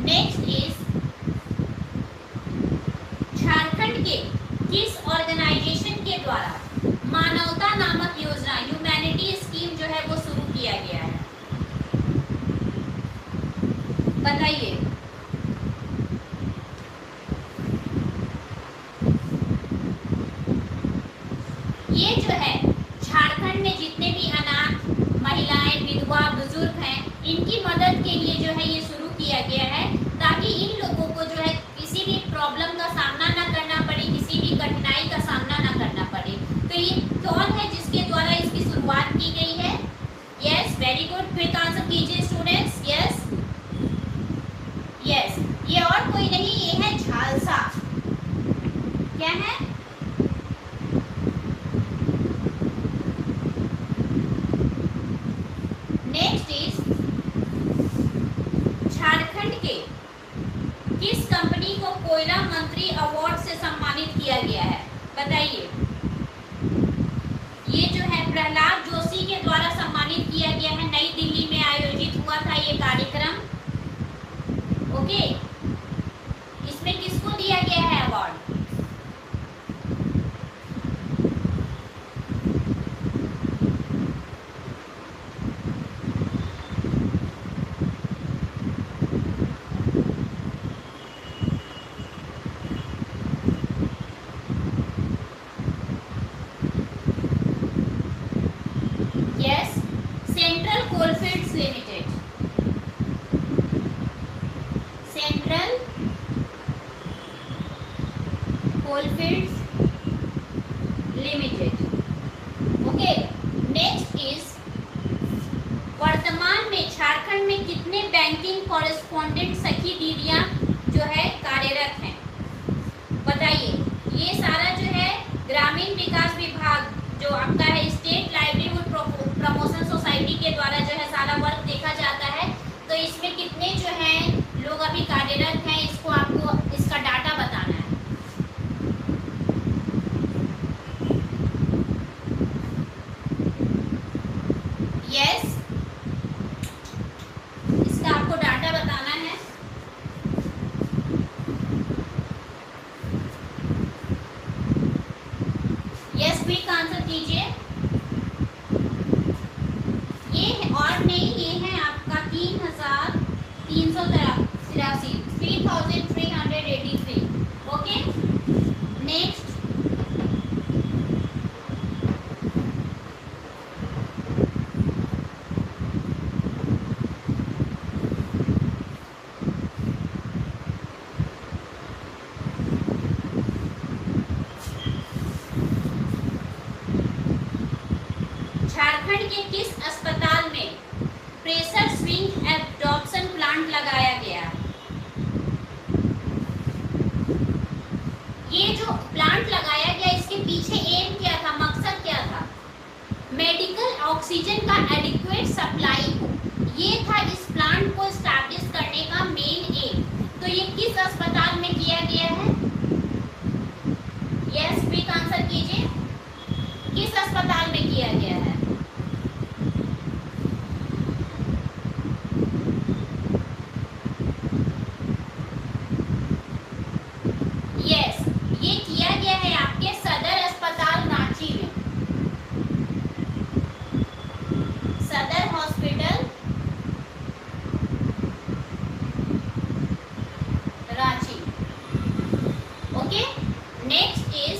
Speaker 1: नेक्स्ट इज झारखंड के किस ऑर्गेनाइजेशन के द्वारा मानवता नामक योजना ह्यूमैनिटी स्कीम जो है वो शुरू किया गया है? बताइए। ये जो है झारखंड में जितने भी अनाथ महिलाएं, विधवा, बुजुर्ग हैं इनकी मदद के लिए जो है ये शुरू किया गया है ताकि इन लोगों को जो है किसी भी प्रॉब्लम का सामना ना करना पड़े, किसी भी कठिनाई का सामना ना करना पड़े। तो ये कौन है जिसके द्वारा इसकी शुरुआत की गई है? Yes, very good, quick answer कीजिए student. Coalfields limited. Okay, next is वर्तमान में झारखंड में कितने बैंकिंग कॉरेस्पॉन्डेंट सखी दीदियां जो है कार्यरत हैं? बताइए। ये सारा जो है ग्रामीण विकास विभाग जो आपका है स्टेट लाइवलीहुड प्रमोशन सोसाइटी के द्वारा जो है सारा वर्क देखा जाता है। तो इसमें कितने जो है लोग अभी कार्यरत हैं, इसको आपको इसका डाटा बताना है। यस, इसका आपको डाटा बताना है। यस, क्विक आंसर कीजिए। ये और नहीं, ये है आपका 3383, 3383। ओके, नेक्स्ट झारखंड के किस अस्पताल में प्रेशर स्विंग एब्जॉर्प्शन प्लांट लगाया गया? ये जो प्लांट लगाया गया इसके पीछे एम क्या था, मकसद क्या था? मेडिकल ऑक्सीजन का एडिक्वेट सप्लाई हो, ये था इस प्लांट को एस्टैब्लिश करने का मेन एम। तो ये किस अस्पताल में किया गया है? यस, क्विक आंसर कीजिए। किस अस्पताल में किया गया है? यस, ये किया गया है आपके सदर अस्पताल रांची में, सदर hospital Ranchi. Okay, next is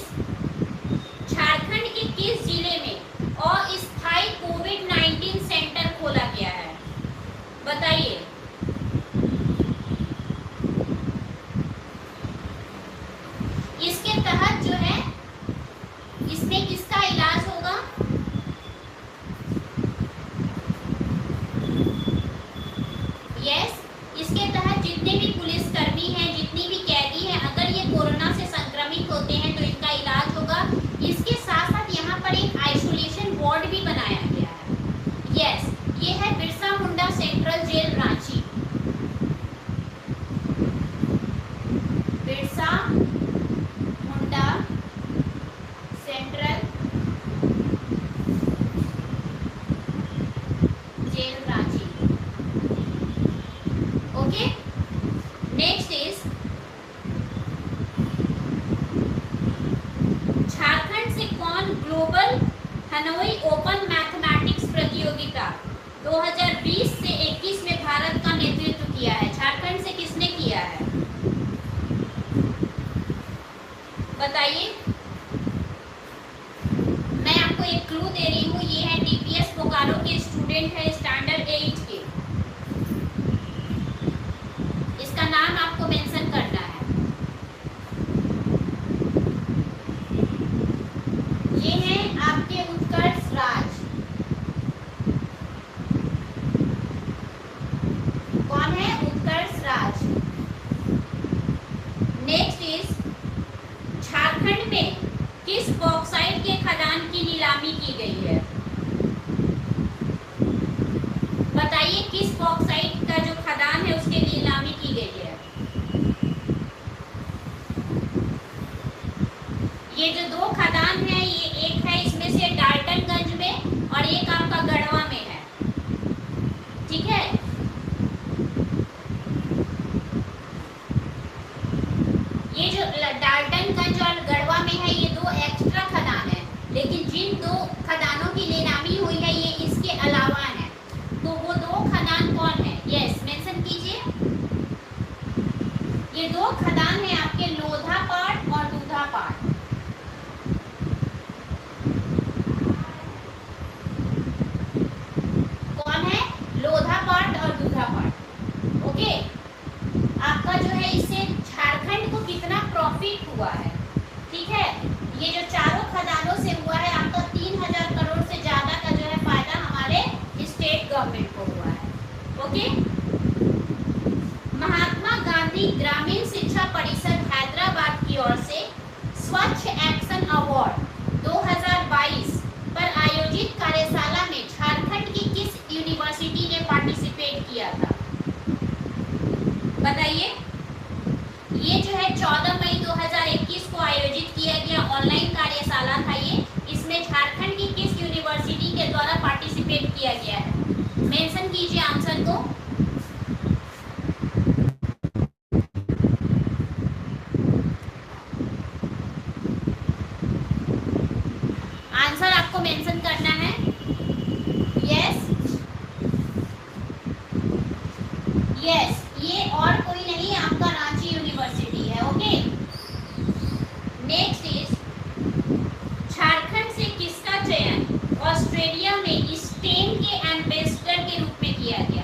Speaker 1: Jharkhand के किस जिले में अस्थायी कोविड-19 सेंटर खोला गया है? बताइए। इसके तहत जो है इसमें किसका इलाज होगा? यस, इसके तहत जितने भी पुलिसकर्मी हैं, जितनी भी कैदी हैं, अगर ये कोरोना से संक्रमित होते हैं तो इनका इलाज होगा। इसके साथ साथ यहाँ पर एक आइसोलेशन वार्ड भी बनाया गया है। यस, ये है Birsa Munda central jail Ranchi. Birsa Munda central jail Ranchi. Okay, next is Jharkhand से कौन ग्लोबल हनोई ओपन मैथमेटिक्स प्रतियोगिता 2020 से 21 में भारत का नेतृत्व किया है? झारखंड से किसने किया है? बताइए। मैं आपको एक क्लू दे रही हूँ, ये है डीपीएस बोकारो के स्टूडेंट है, स्टैंडर्ड 8 के। इसका नाम आपको मेंशन करना है। ये है आपके उत्कर्ष राज। कौन है? उत्कर्ष राज। नेक्स्ट इज झारखंड में किस बॉक्साइट के खदान की नीलामी की गई है? बताइए, किस बॉक्साइट का जो खदान है उसकी नीलामी की गई है? ये जो दो खदान है, ये एक है इसमें से डाल्टनगंज में और एक आपका गढ़वा में है। ठीक है, ये जो डाल्टनगंज और गढ़वा में है ये दो एक्स्ट्रा खदान है, लेकिन जिन दो खदानों की नीलामी हुई है ये इसके अलावा है। तो वो दो खदान कौन है? यस, मेंशन कीजिए। ये दो खदान है आपके लोधा पाट और दूधा पाट। कौन है? लोधा पाट और दूधा पाट। ओके, आपका जो है इससे झारखंड को कितना प्रॉफिट हुआ है? ठीक है, ये जो चारों खदानों से हुआ है आपका 3000 करोड़ से ज्यादा का जो है फायदा हमारे स्टेट गवर्नमेंट को हुआ है। ओके, महात्मा गांधी ग्रामीण शिक्षा परिषद हैदराबाद की ओर से स्वच्छ एक्शन अवार्ड 2022 पर आयोजित कार्यशाला में झारखंड की किस यूनिवर्सिटी ने पार्टिसिपेट किया था? बताइए। ये जो है 14 मई 2021 को आयोजित किया गया ऑनलाइन कार्यशाला था ये। इसमें झारखंड की किस यूनिवर्सिटी के द्वारा पार्टिसिपेट किया गया है? मेंशन कीजिए आंसर को। आंसर आपको मेंशन करना है। यस यस, ये और कोई नहीं आपका रांची यूनिवर्सिटी है। ओके, नेक्स्ट इज झारखंड से किसका चयन ऑस्ट्रेलिया में स्टेम के एम्बेसडर के रूप में किया गया?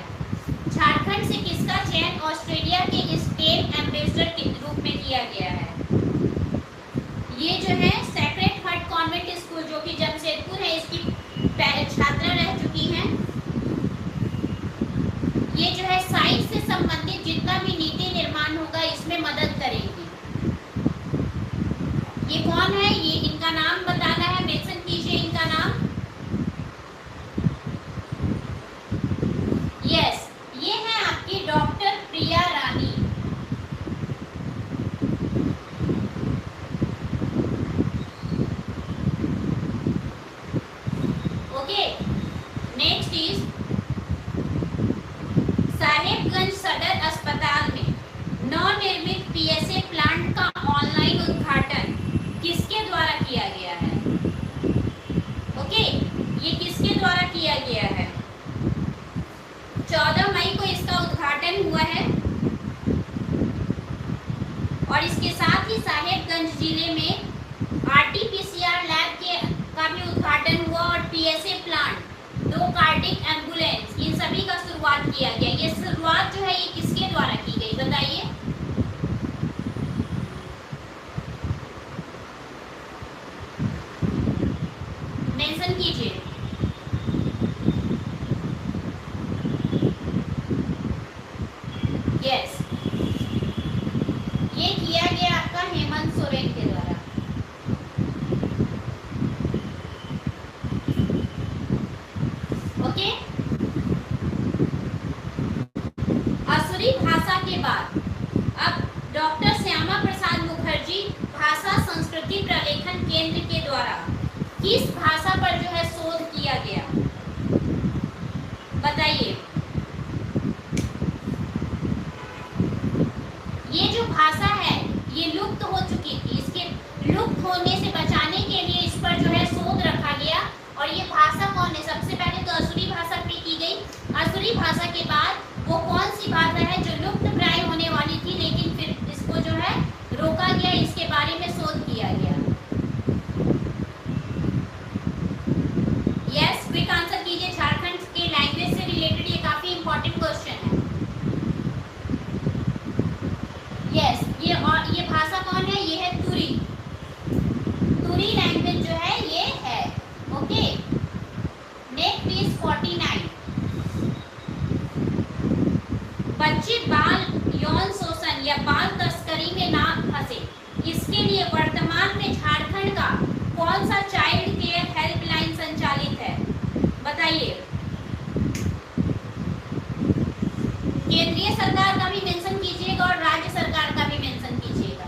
Speaker 1: झारखंड से किसका चयन ऑस्ट्रेलिया के स्टेम एम्बेसडर के रूप में किया गया है? ये जो है सेक्रेड हार्ट कॉन्वेंट स्कूल जो कि जमशेदपुर है, इसकी छात्रा रह चुकी हैं। ये जो है साइंस से संबंधित जितना भी नीति निर्माण होगा इसमें मदद करेंगी। ये कौन है? ये इनका नाम बताना है, मेंशन कीजिए इनका नाम। यस, ये है आपकी doctor Priya Rani. Okay, next is Sahebganj सदर अस्पताल में नवनिर्मित पीएसए प्लांट का ऑनलाइन उद्घाटन किसके द्वारा किया गया है? ओके, ये किसके द्वारा किया गया है? 14 मई को इसका उद्घाटन हुआ है और इसके साथ ही साहेबगंज जिले में आरटीपीसीआर लैब का भी उद्घाटन हुआ और पीएसए प्लांट, 2 कार्डिक एम्बुलेंस, इन सभी का शुरुआत किया गया। ये शुरुआत जो है ये किसके द्वारा की गई बताइए? मेंशन कीजिए। यस, ये किया गया आपका हेमंत सोरेन के द्वारा। ओके, आसुरी भाषा के बाद अब डॉक्टर श्यामा प्रसाद मुखर्जी भाषा संस्कृति प्रलेखन केंद्र के द्वारा किस भाषा पर जो है शोध किया गया? बताइए। ये जो भाषा है ये लुप्त हो चुकी थी, इसके लुप्त होने से बचाने के लिए इस पर जो है शोध रखा गया। और ये भाषा कौन है? सबसे पहले तो असुरी भाषा पे की गई। असुरी भाषा के बाद वो कौन सी भाषा है जो लुप्त प्राय होने वाली थी लेकिन फिर इसको जो है रोका गया, इसके बारे में शोध किया गया। यस, क्विक आंसर कीजिए। झारखंड के लैंग्वेज से रिलेटेड ये काफी इंपॉर्टेंट क्वेश्चन है। यस, ये भाषा कौन है? ये है तुरी। तुरी लैंग्वेज जो है ये है। Okay, next is 49। बच्चे बाल यौन शोषण या बाल तस्करी में ना फंसे, इसके लिए वर्तमान में झारखंड का कौन सा चाइल्ड केयर हेल्पलाइन संचालित है? बताइए। केंद्रीय सरकार का भी मेंशन कीजिएगा और राज्य सरकार का भी मेंशन कीजिएगा।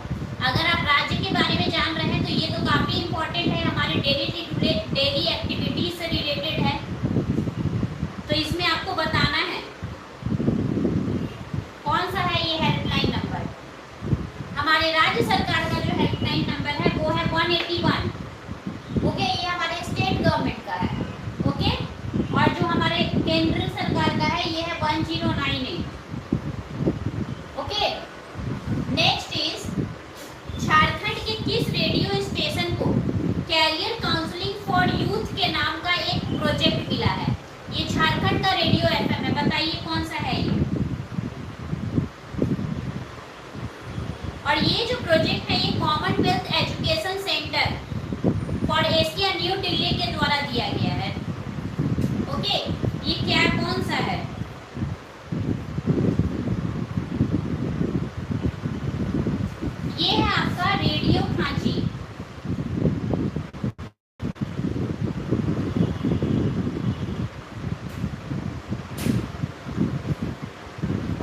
Speaker 1: अगर आप राज्य के बारे में जान रहे हैं तो ये तो काफी इंपॉर्टेंट है, हमारे डेली एक्टिविटीज से रिलेटेड है, तो इसमें आपको बताना है कौन सा है ये हेल्पलाइन नंबर। हमारे राज्य सरकार का जो हेल्पलाइन नंबर है वो है 181। ओके, ये हमारे स्टेट गवर्नमेंट का है। ओके, और जो हमारे केंद्र सरकार का है ये है 1098। ओके, नेक्स्ट इज झारखंड के किस रेडियो स्टेशन को कैरियर काउंसलिंग फॉर यूथ के नाम का एक प्रोजेक्ट मिला है? ये झारखंड का रेडियो एफएम है, बताइए कौन सा है ये? और ये जो प्रोजेक्ट है ये Commonwealth education Malaysia new Delhi के द्वारा दिया गया है। ओके, ये क्या कौन सा है? ये है आपका रेडियो खांची।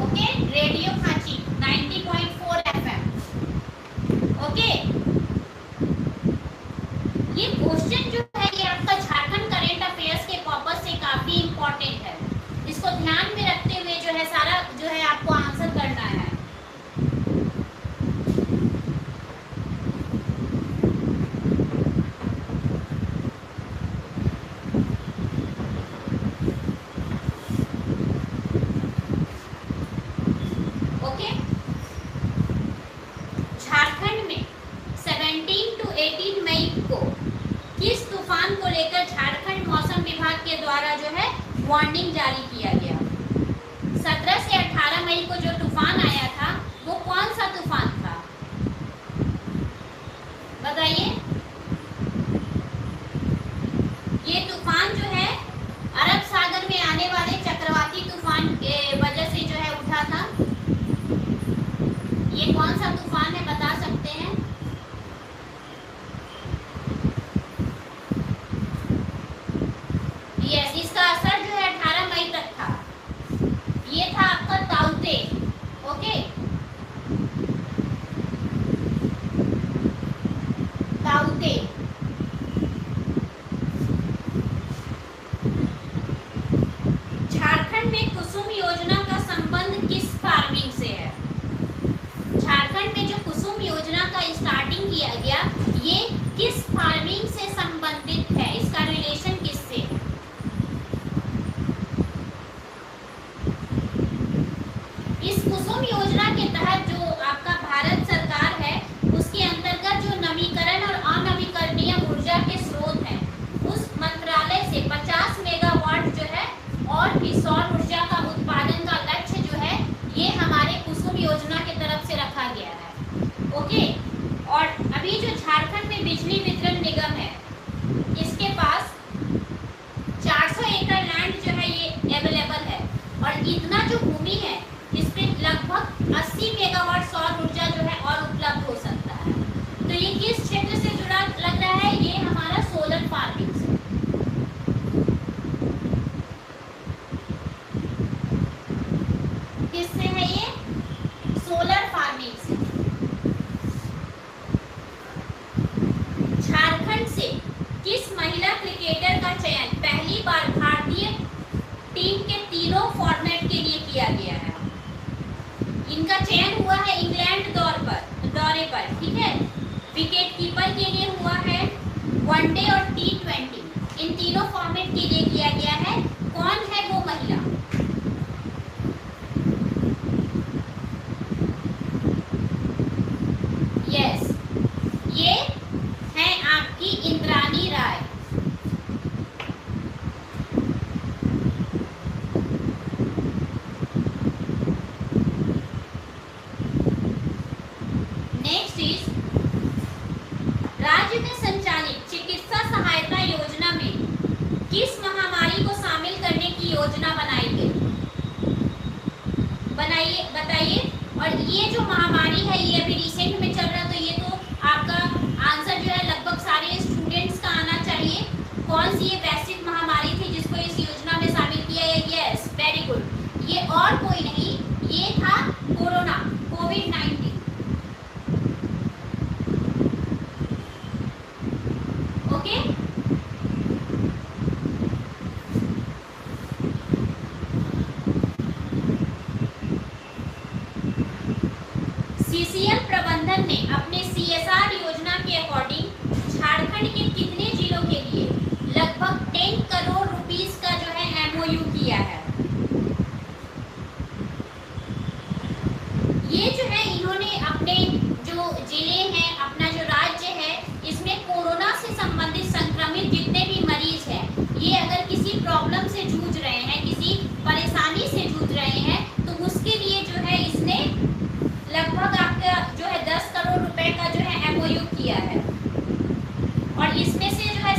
Speaker 1: ओके, रेडियो खांची 90.4 FM। ओके, ये क्वेश्चन जो है ये आपका झारखंड करेंट अफेयर्स के पर्पस से काफी इंपॉर्टेंट है। इसको ध्यान में रखते हुए जो है सारा जो है आपको आंसर करना है। ओके, झारखंड में 17 to 18 मई को किस तूफान को लेकर झारखंड मौसम विभाग के द्वारा जो है वार्निंग जारी किया गया? 17 से 18 मई को जो तूफान आया था वो कौन सा तूफान था? बताइए। ये तूफान जो है अरब सागर में आने वाले चक्रवाती तूफान के वजह से जो है उठा था। ये कौन सा तूफान है, बता सकते हैं? यस, इसका असर जो है 18 मई तक था। ये था आपका ताउते। ओके, ताउते। झारखंड में कुसुम योजना का संबंध किस फार्मिंग से है? झारखंड में जो कुसुम योजना का स्टार्टिंग किया गया ये किस फार्मिंग से संबंधित है? इसका रिलेशन किससे है? इस कुसुम योजना के तहत जो आपका भारत सरकार है उसके अंतर्गत जो नवीकरण और अनवीकरणीय ऊर्जा के स्रोत हैं उस मंत्रालय से 50 मेगावाट जो है और भी सौर ऊर्जा का उत्पादन का लक्ष्य जो है ये हमारे कुसुम योजना की तरफ से रखा गया है। ओके, और अभी जो झारखंड में बिजली वितरण निगम है इसके पास 400 एकड़ लैंड जो है ये अवेलेबल है और इतना जो भूमि है इस पे लगभग 80 मेगावाट सौर ऊर्जा जो है और उपलब्ध हो सकता है। तो ये किस क्षेत्र से जुड़ा लग रहा है? ये हमारा सोलर फार्मिंग से। किससे है ये? सोलर फार्मिंग से। झारखंड से किस महिला क्रिकेटर का चयन पहली बार भारतीय टीम के तीनों फॉर्मेट के लिए किया गया है? इनका चयन हुआ है इंग्लैंड दौरे पर, ठीक है। विकेट कीपर के लिए हुआ है, वनडे और T20 इन तीनों फॉर्मेट के लिए किया गया है। कौन है वो महिला? यस, ये है आपकी इंद्राणी राय। नेक्स्ट इज राज्य में संचालित चिकित्सा सहायता योजना में किस महामारी को शामिल करने की योजना बनाई गई? बताइए। और ये जो महामारी है ये अभी रिसेंट में चल रहा है, तो ये तो आपका आंसर जो है लगभग सारे स्टूडेंट्स का आना चाहिए। कौन सी ये वैश्विक महामारी थी जिसको इस योजना में शामिल किया गया? Yes, very good. ये और कोई नहीं, ये था कोरोना, कोविड-19। ओके, सीसीएल प्रबंधन ने अपने CSR योजना के अकॉर्डिंग झारखंड के कितने जिलों के लिए लगभग 10 करोड़ रुपीस का जो है MOU किया है? ये जो है इन्होंने अपने जो जिले हैं, अपना जो राज्य है, इसमें कोरोना से संबंधित संक्रमित जितने भी मरीज हैं, ये अगर किसी प्रॉब्लम से जूझ रहे हैं, किसी परेशानी से जूझ रहे हैं, तो उसके लिए जो है इसने लगभग आपका जो है 10 करोड़ रुपए का जो है MOU किया है। और इसमें से जो है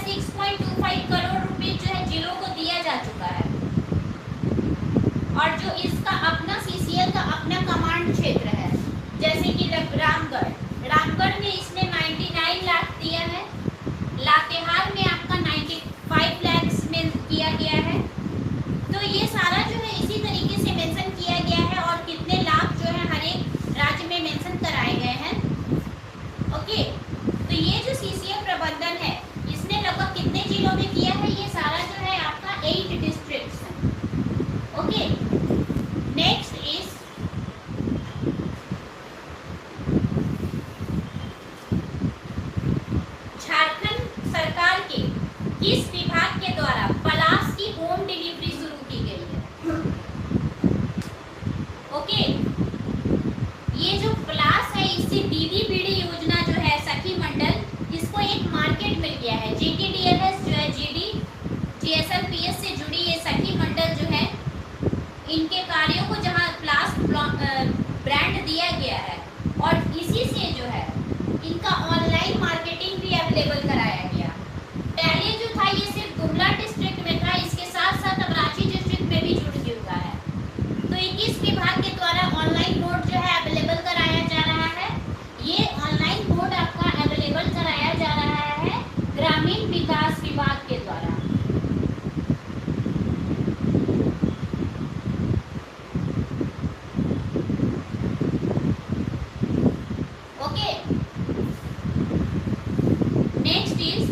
Speaker 1: ओके, ये जो क्लास है इससे दीदी पीढ़ी योजना जो है सखी मंडल, इसको एक मार्केट मिल गया है। JTDLS जो है GD GSLPS से जुड़ी ये सखी मंडल जो है, इनके कार्यों को जहाँ क्लास ब्रांड दिया गया है और इसी से जो है इनका ऑनलाइन मार्केटिंग भी अवेलेबल कराया गया। पहले जो था ये सिर्फ गुमला डिस्ट्रिक्ट में था, इसके साथ साथ अब रांची डिस्ट्रिक्ट में भी जुड़ चुका है। तो 21 विभाग के द्वारा ऑनलाइन मोड जो है अवेलेबल कराया जा रहा है। ये ऑनलाइन मोड आपका अवेलेबल कराया जा रहा है ग्रामीण विकास विभाग के द्वारा। ओके, नेक्स्ट इज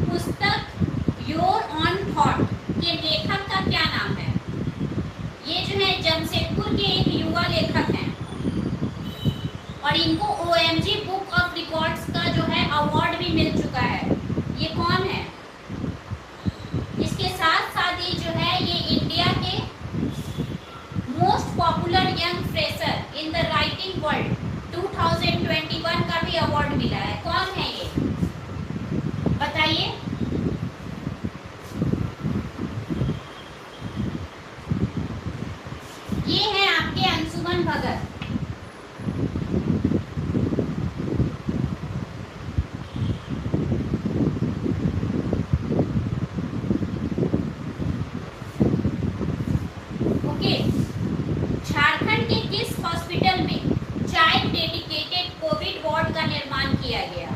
Speaker 1: पुस्तक योर ऑन थॉट के लेखक का क्या नाम है? ये जो है जमशेदपुर के एक युवा लेखक हैं और इनको OMG बुक ऑफ रिकॉर्ड्स का जो है अवार्ड भी मिल चुका है। ये कौन है? इसके साथ साथ ही जो है ये इंडिया के most popular young fresher in the writing world 2021 का भी अवार्ड मिला है। कौन है ये बताइए? ये है आपके अंशुमन भगत। ओके, झारखंड के किस हॉस्पिटल में चाइल्ड डेडिकेटेड कोविड वार्ड का निर्माण किया गया?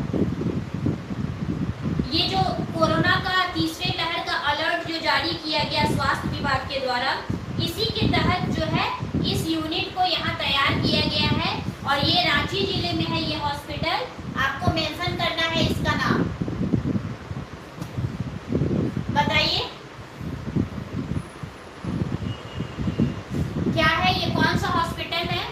Speaker 1: ये जो कोरोना का तीसरे लहर का अलर्ट जो जारी किया गया स्वास्थ्य विभाग के द्वारा, इसी के तहत जो है इस यूनिट को यहाँ तैयार किया गया है और ये रांची जिले में है। ये हॉस्पिटल आपको मेंशन करना है इसका नाम, बताइए क्या है, ये कौन सा हॉस्पिटल है?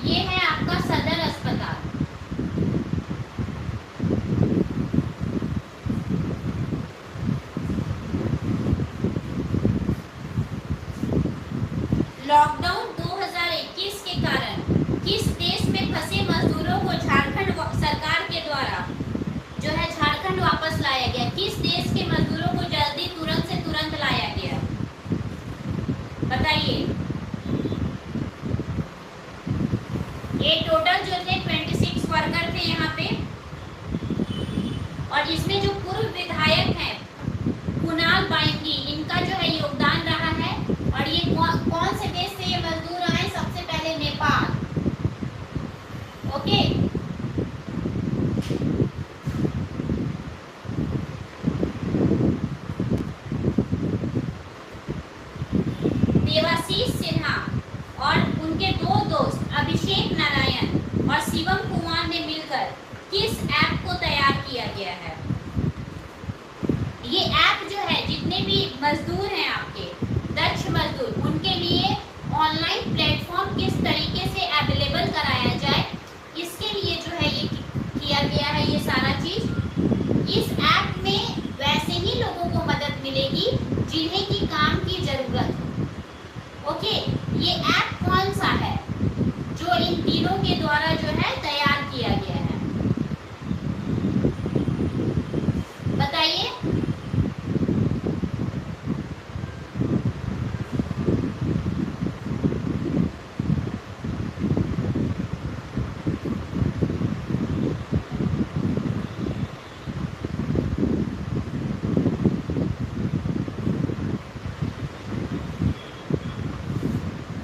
Speaker 1: ये है आपका सदर अस्पताल। लॉकडाउन 2021 के कारण किस देश में फंसे मजदूरों को झारखंड सरकार के द्वारा जो है झारखंड वापस लाया गया? किस देश के मजदूरों को जल्दी तुरंत से तुरंत लाया गया बताइए? ये टोटल जो थे 26 वर्कर थे यहाँ पे और इसमें जो पूर्व विधायक हैं कुणाल बाइंगी, इनका जो है योगदान रहा है। और ये कौन से देश से ये मजदूर आए? सबसे पहले नेपाल। ओके, देवाशीष सिन्हा और उनके दो दोस्त अभिषेक नारायण और शिवम कुमार ने मिलकर किस ऐप को तैयार किया गया है? ये ऐप जो है जितने भी मजदूर हैं आपके दक्ष मजदूर, उनके लिए ऑनलाइन प्लेटफॉर्म किस तरीके से अवेलेबल कराया जाए, इसके लिए जो है ये किया गया है। ये सारा चीज इस ऐप में वैसे ही लोगों को मदद मिलेगी जिन्हें की काम की जरूरत हो। ओके, ये ऐप कौन सा है जो इन तीनों के द्वारा जो है तैयार किया गया है बताइए?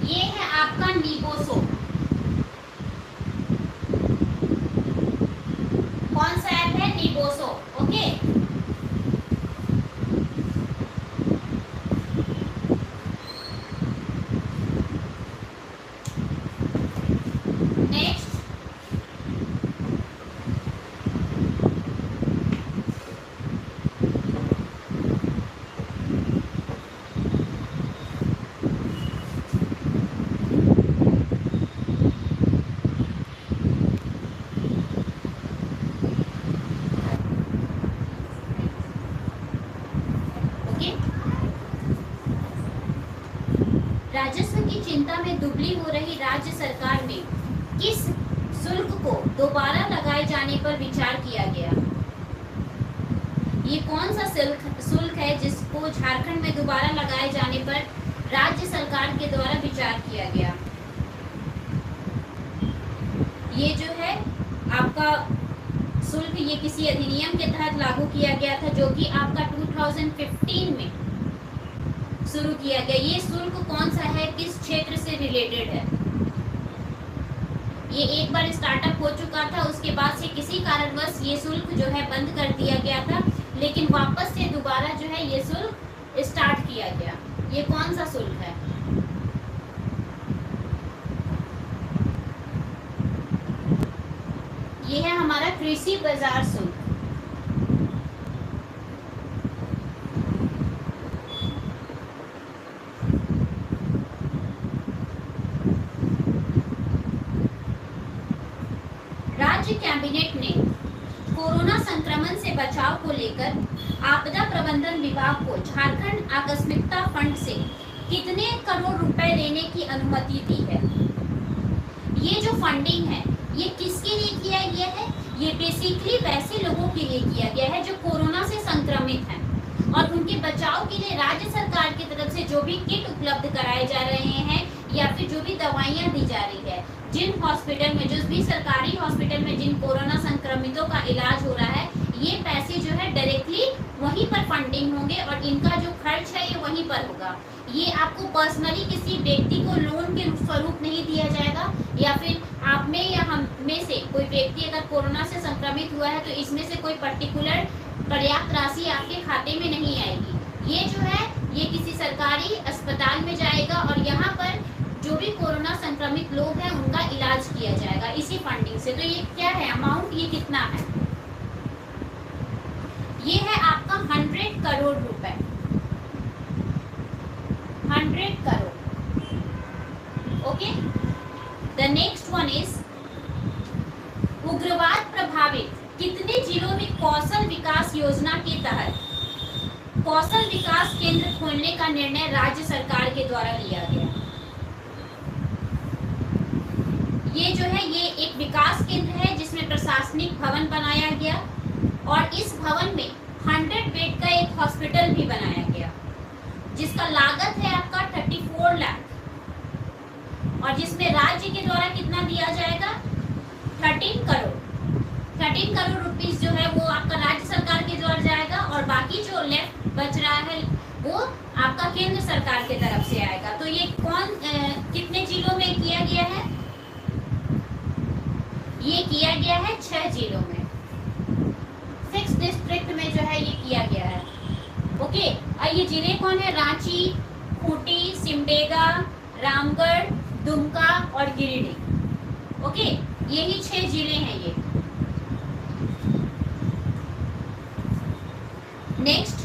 Speaker 1: ये है आपका नीबोसो। कौन सा ऐप है? नीबोसो। ओके, नेक्स्ट चिंता में दुबली हो रही राज्य सरकार में किस शुल्क को दोबारा लगाए जाने पर विचार किया गया? ये कौन सा शुल्क है जिसको झारखंड में दोबारा लगाए जाने पर राज्य सरकार के द्वारा विचार किया गया? ये जो है आपका शुल्क, ये किसी अधिनियम के तहत लागू किया गया था जो कि आपका 2015 में शुरू किया गया। ये शुल्क कौन सा है, किस क्षेत्र से रिलेटेड है? ये एक बार स्टार्टअप हो चुका था, उसके बाद से किसी कारणवश ये शुल्क जो है बंद कर दिया गया था, लेकिन वापस से दोबारा जो है ये शुल्क स्टार्ट किया गया। ये कौन सा शुल्क है? ये है हमारा कृषि बाजार शुल्क। राज्य कैबिनेट ने कोरोना संक्रमण से बचाव को लेकर आपदा प्रबंधन विभाग को झारखंड आकस्मिकता फंड से कितने करोड़ रुपए देने की अनुमति दी है? ये जो फंडिंग है ये किसके लिए किया गया है? ये बेसिकली वैसे लोगों के लिए किया गया है जो कोरोना से संक्रमित हैं और उनके बचाव के लिए राज्य सरकार की तरफ से जो भी किट उपलब्ध कराए जा रहे हैं या फिर जो भी दवाइयां दी जा रही है, जिन हॉस्पिटल में, जो भी सरकारी हॉस्पिटल में जिन कोरोना संक्रमितों का इलाज हो रहा है, ये पैसे जो है डायरेक्टली वहीं पर फंडिंग होंगे और इनका जो खर्च है ये वहीं पर होगा। ये आपको पर्सनली किसी व्यक्ति को लोन के स्वरूप नहीं दिया जाएगा, या फिर आप में या हम में से कोई व्यक्ति अगर कोरोना से संक्रमित हुआ है तो इसमें से कोई पर्टिकुलर पर्याप्त राशि आपके खाते में नहीं आएगी। ये जो है ये किसी सरकारी अस्पताल में जाएगा और यहाँ पर जो भी कोरोना संक्रमित लोग हैं उनका इलाज किया जाएगा इसी फंडिंग से। तो ये क्या है अमाउंट, ये कितना है? ये है आपका 100 करोड़ रुपए, 100 crore. Okay, the next one is उग्रवाद प्रभावित कितने जिलों में कौशल विकास योजना के तहत कौशल विकास केंद्र खोलने का निर्णय राज्य सरकार के द्वारा लिया गया? ये जो है ये एक विकास केंद्र है जिसमें प्रशासनिक भवन बनाया गया और इस भवन में 100 बेड का एक हॉस्पिटल भी बनाया गया जिसका लागत है आपका 34 लाख और जिसमें राज्य के द्वारा कितना दिया जाएगा? 13 करोड़ रुपीस जो है वो आपका राज्य सरकार के द्वारा जाएगा और बाकी जो लेफ्ट बच रहा है वो आपका केंद्र सरकार की तरफ से आएगा। तो ये कितने जिलों में किया गया है? ये किया गया है 6 जिलों में, 6 डिस्ट्रिक्ट में जो है ये किया गया है। ओके, और ये जिले कौन है? रांची, खूंटी, सिमडेगा, रामगढ़, दुमका और गिरिडीह। ओके, यही 6 जिले हैं ये। नेक्स्ट,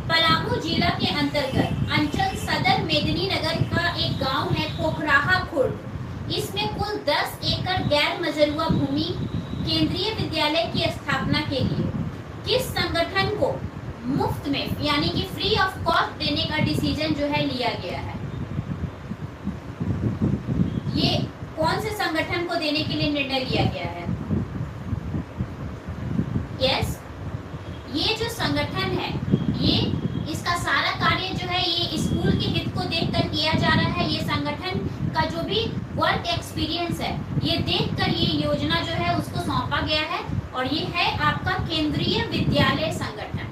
Speaker 1: पलामू जिला के अंतर्गत अंचल सदर मेदिनीनगर का एक गांव है पोखराहा खुर्द। इसमें कुल 10 एकड़ गैर मजरूआ भूमि केंद्रीय विद्यालय की स्थापना के लिए किस संगठन को मुफ्त में यानी कि फ्री ऑफ कॉस्ट देने का डिसीजन जो है लिया गया है? ये कौन से संगठन को देने के लिए निर्णय लिया गया है? यस, ये जो संगठन है ये इसका सारा कार्य जो है ये स्कूल के हित को देखकर किया जा रहा है। ये संगठन का जो भी वर्क एक्सपीरियंस है ये देखकर ये योजना जो है उसको सौंपा गया है और ये है आपका केंद्रीय विद्यालय संगठन।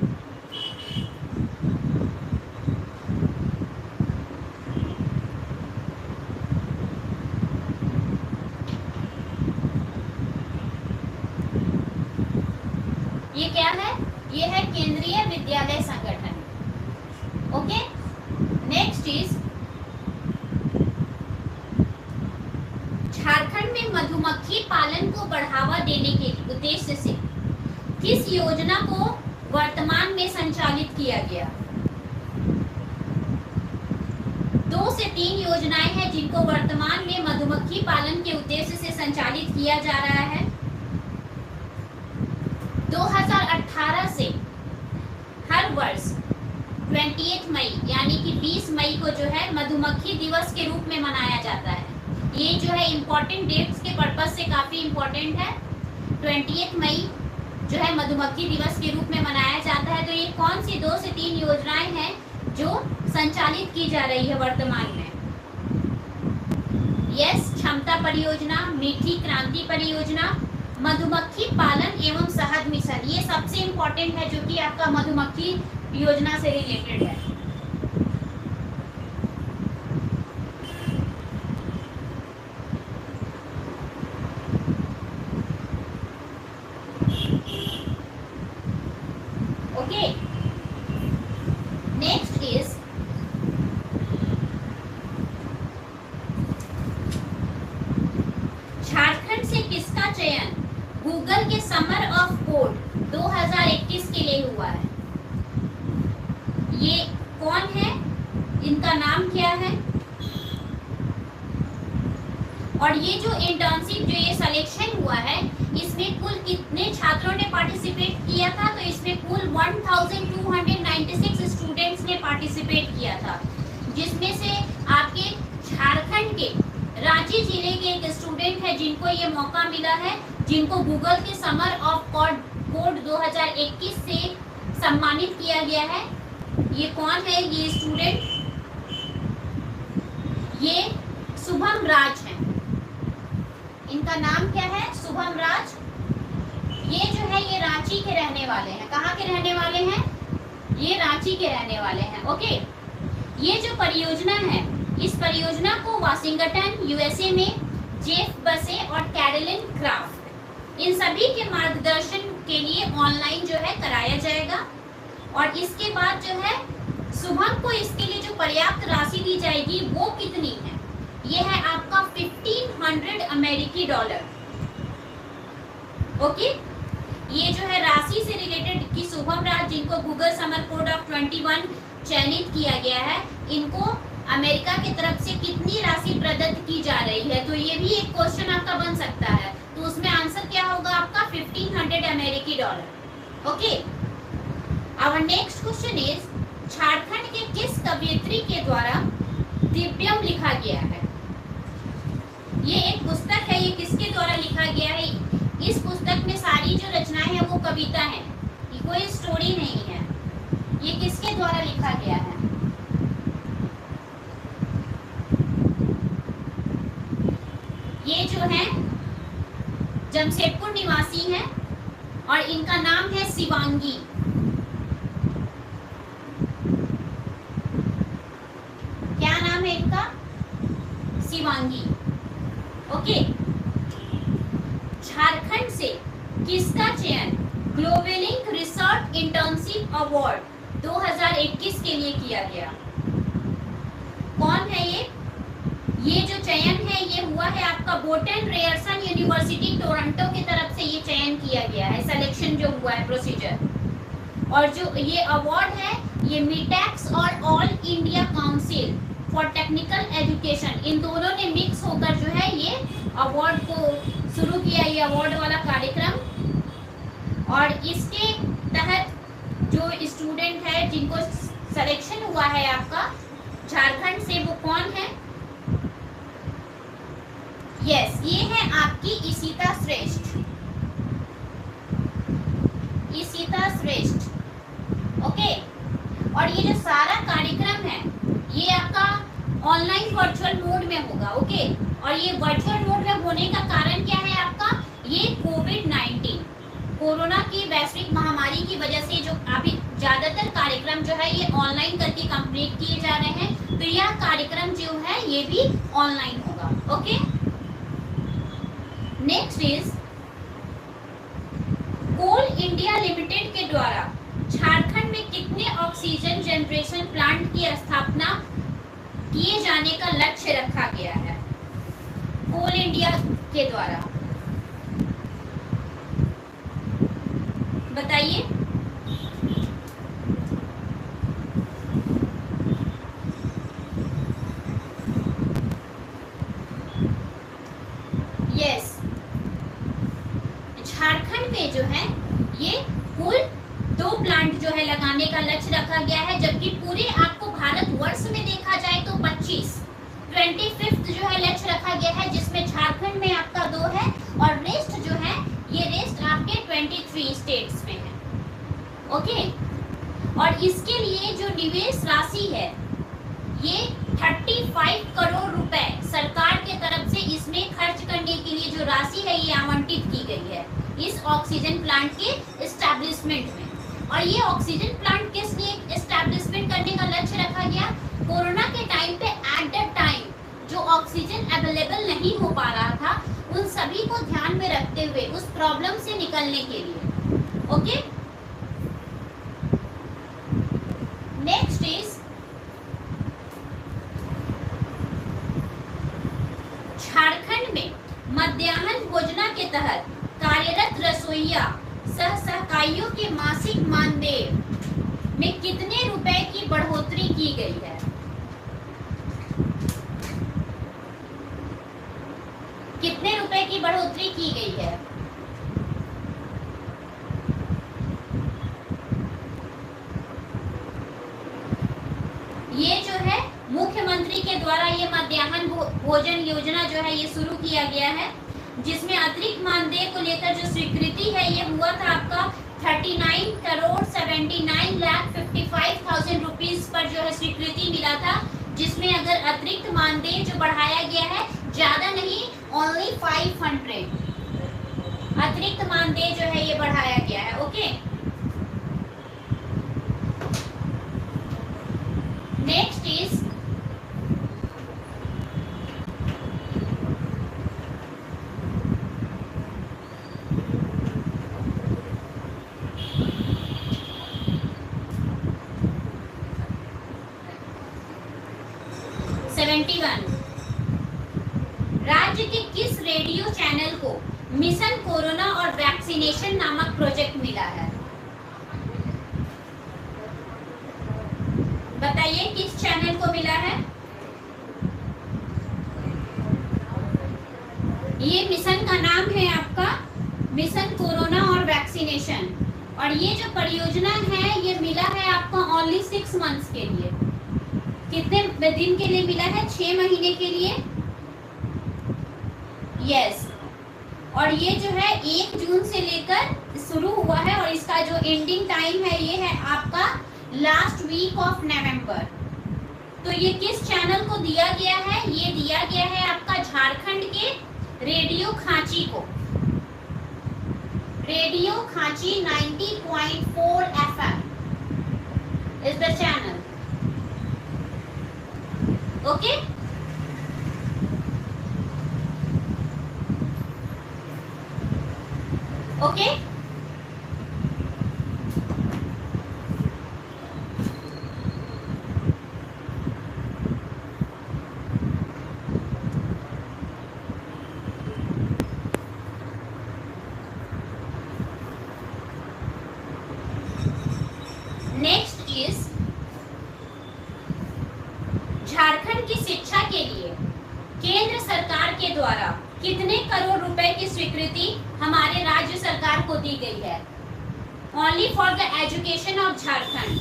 Speaker 1: ये क्या है? ये है केंद्रीय विद्यालय संगठन। ओके, नेक्स्ट इज झारखंड में मधुमक्खी पालन को बढ़ावा देने के उद्देश्य से किस योजना को वर्तमान में संचालित किया गया? 2 से 3 योजनाएं हैं जिनको वर्तमान में मधुमक्खी पालन के उद्देश्य से संचालित किया जा रहा है। 2018 से हर वर्ष 20 मई यानी कि 20 मई को जो है मधुमक्खी दिवस के रूप में मनाया जाता है। ये जो है इम्पोर्टेंट डेट्स के पर्पज से काफ़ी इम्पोर्टेंट है। 20 मई जो है मधुमक्खी दिवस के रूप में मनाया जाता है। तो ये कौन सी 2 से 3 योजनाएं हैं जो संचालित की जा रही है वर्तमान में? यस, क्षमता परियोजना, मीठी क्रांति परियोजना, मधुमक्खी पालन एवं शहद मिशन। ये सबसे इम्पोर्टेंट है जो कि आपका मधुमक्खी योजना से रिलेटेड है। ओके, नेक्स्ट इज झारखंड से किसका चयन गूगल के समर ऑफ कोड 2021 के लिए हुआ है? ये कौन है, इनका नाम क्या है? और ये जो इंटर्नशिप जो ये सिलेक्शन हुआ है इसमें कुल कितने छात्रों ने पार्टिसिपेट किया था? तो इसमें कुल 1296 स्टूडेंट्स ने पार्टिसिपेट किया था, जिसमें से आपके झारखंड के रांची जिले के एक स्टूडेंट है जिनको ये मौका मिला है, जिनको गूगल के समर ऑफ कोड 2021 से सम्मानित किया गया है। ये कौन है ये स्टूडेंट? ये शुभम राज है। इनका नाम क्या है? शुभम राज। ये जो है ये रांची के रहने वाले हैं। कहाँ के रहने वाले हैं? ये रांची के रहने वाले हैं। ओके, ये जो परियोजना है इस परियोजना को वाशिंगटन यूएसए में जेफ बसे और कैरोलिन क्राफ्ट इन सभी के मार्गदर्शन के लिए ऑनलाइन जो है कराया जाएगा। और इसके बाद जो है शुभम को इसके लिए जो पर्याप्त राशि दी जाएगी वो कितनी है? ये है आपका 1500 अमेरिकी डॉलर। ओके, ये जो है राशि से रिलेटेड कि शुभम राज जिनको गूगल समर कोड ऑफ 21 चयनित किया गया है, इनको अमेरिका की तरफ से कितनी राशि प्रदत्त की जा रही है? तो ये भी एक क्वेश्चन आपका बन सकता है। तो उसमें आंसर क्या होगा आपका? 1500 अमेरिकी dollar. Okay, our next question is Jharkhand के किस कवयित्री के द्वारा दिव्यम लिखा गया है? ये एक पुस्तक है, ये किसके द्वारा लिखा गया है? इस पुस्तक में सारी जो रचनाएं हैं वो कविता है, ये कोई स्टोरी नहीं है। ये किसके द्वारा लिखा गया है? ये जो है जमशेदपुर निवासी हैं और इनका नाम है शिवांगी। क्या नाम है इनका? शिवांगी। ओके, झारखंड से किसका चयन ग्लोबलिंक रिसर्च इंटर्नशिप अवार्ड 2021 के लिए किया गया? कौन है ये? ये जो चयन है ये हुआ है आपका बोटन रेयरसन यूनिवर्सिटी टोरंटो की तरफ से ये चयन किया गया है, सिलेक्शन जो हुआ है प्रोसीजर। और जो ये अवार्ड है ये मीटैक्स और all India council for technical education in दोनों ने मिक्स होकर जो है ये अवार्ड को शुरू किया, ये अवार्ड वाला कार्यक्रम। और इसके तहत जो स्टूडेंट है जिनको सिलेक्शन हुआ है आपका झारखंड से, वो कौन है? यस, ये है आपकी इशिता श्रेष्ठ। इशिता श्रेष्ठ। ओके, और ये जो सारा कार्यक्रम है ये आपका ऑनलाइन वर्चुअल मोड में होगा। ओके, और ये वर्चुअल मोड में होने का कारण क्या है आपका? ये कोविड-19 कोरोना की वैश्विक महामारी की वजह से जो अभी ज्यादातर कार्यक्रम जो है ये ऑनलाइन करके कंप्लीट किए जा रहे हैं, तो यह कार्यक्रम जो है ये भी ऑनलाइन होगा। Okay, next is Coal India Limited के द्वारा झारखंड में कितने ऑक्सीजन जनरेशन प्लांट की स्थापना किए जाने का लक्ष्य रखा गया है? कोल इंडिया के द्वारा बताइए। यस, झारखंड में जो है ये कुल 2 प्लांट जो है लगाने का लक्ष्य रखा गया है, जबकि पूरे आपको भारतवर्ष में देखा जाए तो 25 जो है लक्ष्य रखा गया है, जिसमें झारखंड में आपका 2 है और रेस्ट जो है ये रेस्ट आपके 23 स्टेट्स में है। ओके, और इसके लिए जो निवेश राशि है ये 35 करोड़ रुपए सरकार के तरफ से इसमें खर्च करने के लिए जो राशि है ये आवंटित की गई है इस ऑक्सीजन प्लांट के एस्टैब्लिशमेंट में। और ये ऑक्सीजन प्लांट किस लिए एस्टैब्लिशमेंट करने का लक्ष्य रखा गया? कोरोना के टाइम पे एट दैट टाइम जो ऑक्सीजन अवेलेबल नहीं हो पा रहा था उन सभी को ध्यान में रखते हुए उस प्रॉब्लम से निकलने के लिए। ओके, नेक्स्ट इज झारखंड में मध्याह्न भोजना के तहत कार्यरत रसोइया सह सहकारियों के मासिक मानदेय में कितने रुपए की बढ़ोतरी की गई है? कितने रुपए की बढ़ोतरी की गई है? ये जो है मुख्यमंत्री के द्वारा ये मध्याह्न भोजन योजना जो है ये शुरू किया गया है, जिसमें अतिरिक्त मानदेय को लेकर जो स्वीकृति है ये हुआ था आपका 39,79,55,000 रुपीज पर जो है स्वीकृति मिला था, जिसमें अगर अतिरिक्त मानदेय जो बढ़ाया गया है ज्यादा नहीं ओनली 500 अतिरिक्त मानदेय जो है ये बढ़ाया गया है। ओके, नेक्स्ट इज राज्य के किस रेडियो चैनल को मिशन कोरोना और वैक्सीनेशन नामक प्रोजेक्ट मिला है? बताइए किस चैनल को मिला है? ये मिशन का नाम है आपका मिशन कोरोना और वैक्सीनेशन, और ये जो परियोजना है ये मिला है आपको ओनली 6 मंथ्स के लिए। कितने दिन के लिए मिला है? 6 महीने के लिए। यस, और ये जो है 1 जून से लेकर शुरू हुआ है और इसका जो एंडिंग टाइम है ये है आपका लास्ट वीक ऑफ नवंबर। तो ये किस चैनल को दिया गया है? ये दिया गया है आपका झारखंड के रेडियो खांची को। Radio Khanchi 90.4 FM is the channel. Okay, okay, next is Jharkhand की शिक्षा के लिए केंद्र सरकार के द्वारा कितने करोड़ रुपए की स्वीकृति हमारे राज्य सरकार को दी गई है? Only for the education of Jharkhand.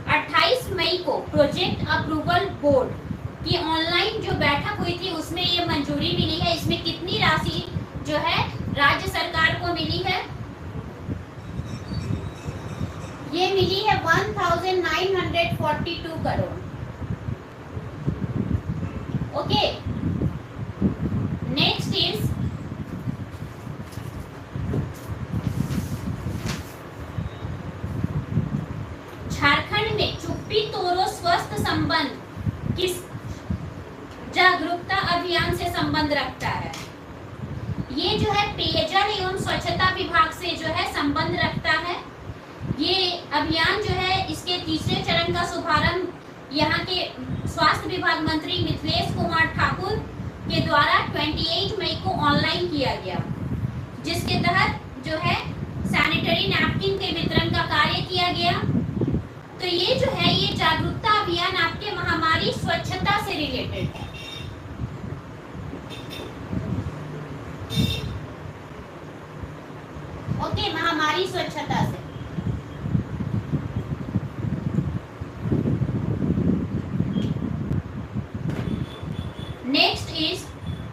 Speaker 1: 28 मई को प्रोजेक्ट अप्रूवल बोर्ड की ऑनलाइन जो बैठक हुई थी उसमें ये मंजूरी मिली है। इसमें कितनी राशि जो है राज्य सरकार को मिली है? ये मिली है 1942 crore. Okay, next is Jharkhand में चुप्पी तोड़ो स्वस्थ संबंध किस जागरूकता अभियान से संबंध रखता है? ये जो है पेयजल एवं स्वच्छता विभाग से जो है संबंध रखता है। ये अभियान जो है इसके 3रे चरण का शुभारंभ यहाँ के स्वास्थ्य विभाग मंत्री मिथिलेश कुमार ठाकुर के द्वारा 28 मई को ऑनलाइन किया गया, जिसके तहत जो है सैनिटरी नैपकिन के वितरण का कार्य किया गया। तो ये जो है ये जागरूकता अभियान आपके महामारी स्वच्छता से रिलेटेड है। ओके, महामारी स्वच्छता से। नेक्स्ट इज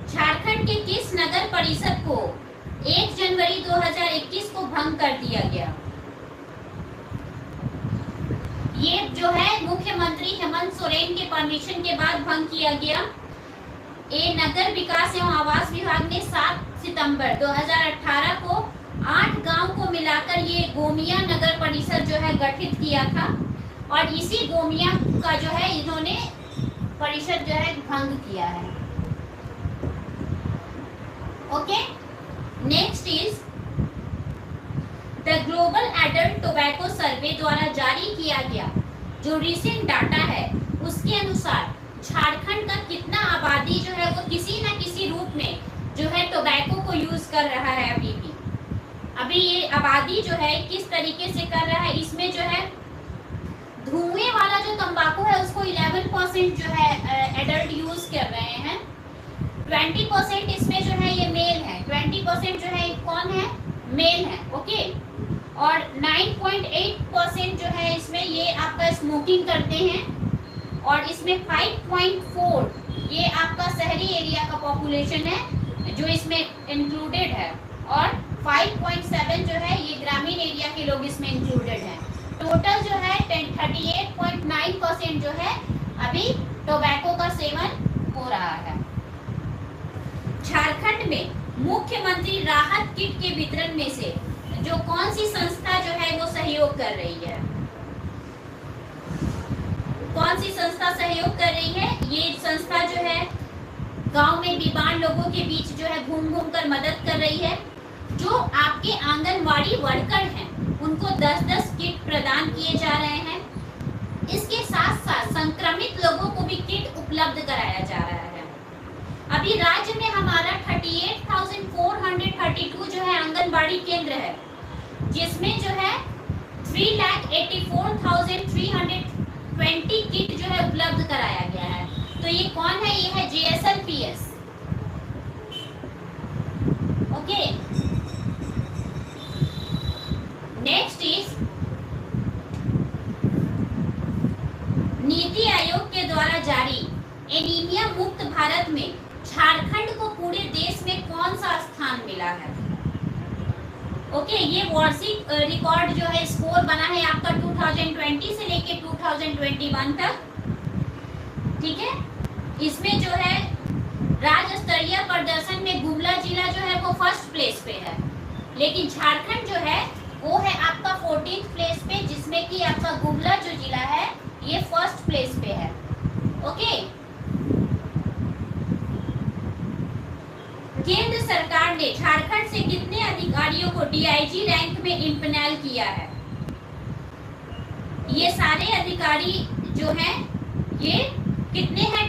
Speaker 1: झारखंड के किस नगर परिषद को 1 जनवरी 2021 को भंग कर दिया गया? ये जो है मुख्यमंत्री हेमंत सोरेन के परमिशन के बाद भंग किया गया। ये नगर विकास एवं आवास विभाग ने 7 सितंबर 2018 को 8 गांव को मिलाकर ये गोमिया नगर परिषद जो है गठित किया था और इसी गोमिया का जो है इन्होंने परिषद जो है भंग किया है। Okay, next is the global adult tobacco survey द्वारा जारी किया गया जो रिसेंट डाटा है उसके अनुसार झारखंड का कितना आबादी जो है वो किसी न किसी रूप में जो है टोबैको को यूज कर रहा है। अभी ये आबादी जो है किस तरीके से कर रहा है, इसमें जो है धुएं वाला जो तंबाकू है उसको 11% जो है एडल्ट यूज कर रहे हैं, 20% इसमें जो है ये मेल है, 20% जो है कौन है, मेल है। ओके, और 9.8% जो है इसमें ये आपका स्मोकिंग करते हैं और इसमें 5.4 ये आपका शहरी एरिया का पॉपुलेशन है जो इसमें इंक्लूडेड है और 5.7 जो है ये ग्रामीण एरिया के लोग इसमें इंक्लूडेड हैं। टोटल जो है 38.9% जो है अभी टोबैको का सेवन हो रहा है। झारखंड में मुख्यमंत्री राहत किट के वितरण में से जो कौन सी संस्था जो है वो सहयोग कर रही है? कौन सी संस्था सहयोग कर रही है? ये संस्था जो है गांव में बीमार लोगों के बीच जो है घूम घूम कर मदद कर रही है। जो आपके आंगनवाड़ी वर्कर हैं उनको 10-10 किट प्रदान किए जा रहे हैं। इसके साथ साथ संक्रमित लोगों को भी किट उपलब्ध कराया जा रहा है। अभी राज्य में हमारा 38,432 जो है आंगनबाड़ी केंद्र है जिसमें जो है 3,84,320 किट जो है उपलब्ध कराया गया है। तो ये कौन है? ये है JSLPS। Okay, next is NITI Aayog के द्वारा जारी एनीमिया मुक्त भारत में झारखंड को पूरे देश में कौन सा स्थान मिला है? ओके, ये वार्षिक रिकॉर्ड जो है स्कोर बना है आपका 2020 से लेके 2021 तक। ठीक है, इसमें जो है राज्य स्तरीय प्रदर्शन में गुमला जिला जो है वो फर्स्ट प्लेस पे है, लेकिन झारखंड जो है वो है आपका 14th प्लेस पे, जिसमें कि आपका गुमला जो जिला है ये फर्स्ट प्लेस पे है। ओके, केंद्र सरकार ने झारखंड से कितने अधिकारियों को DIG रैंक में इम्पैनल किया है? ये सारे अधिकारी जो हैं ये कितने हैं?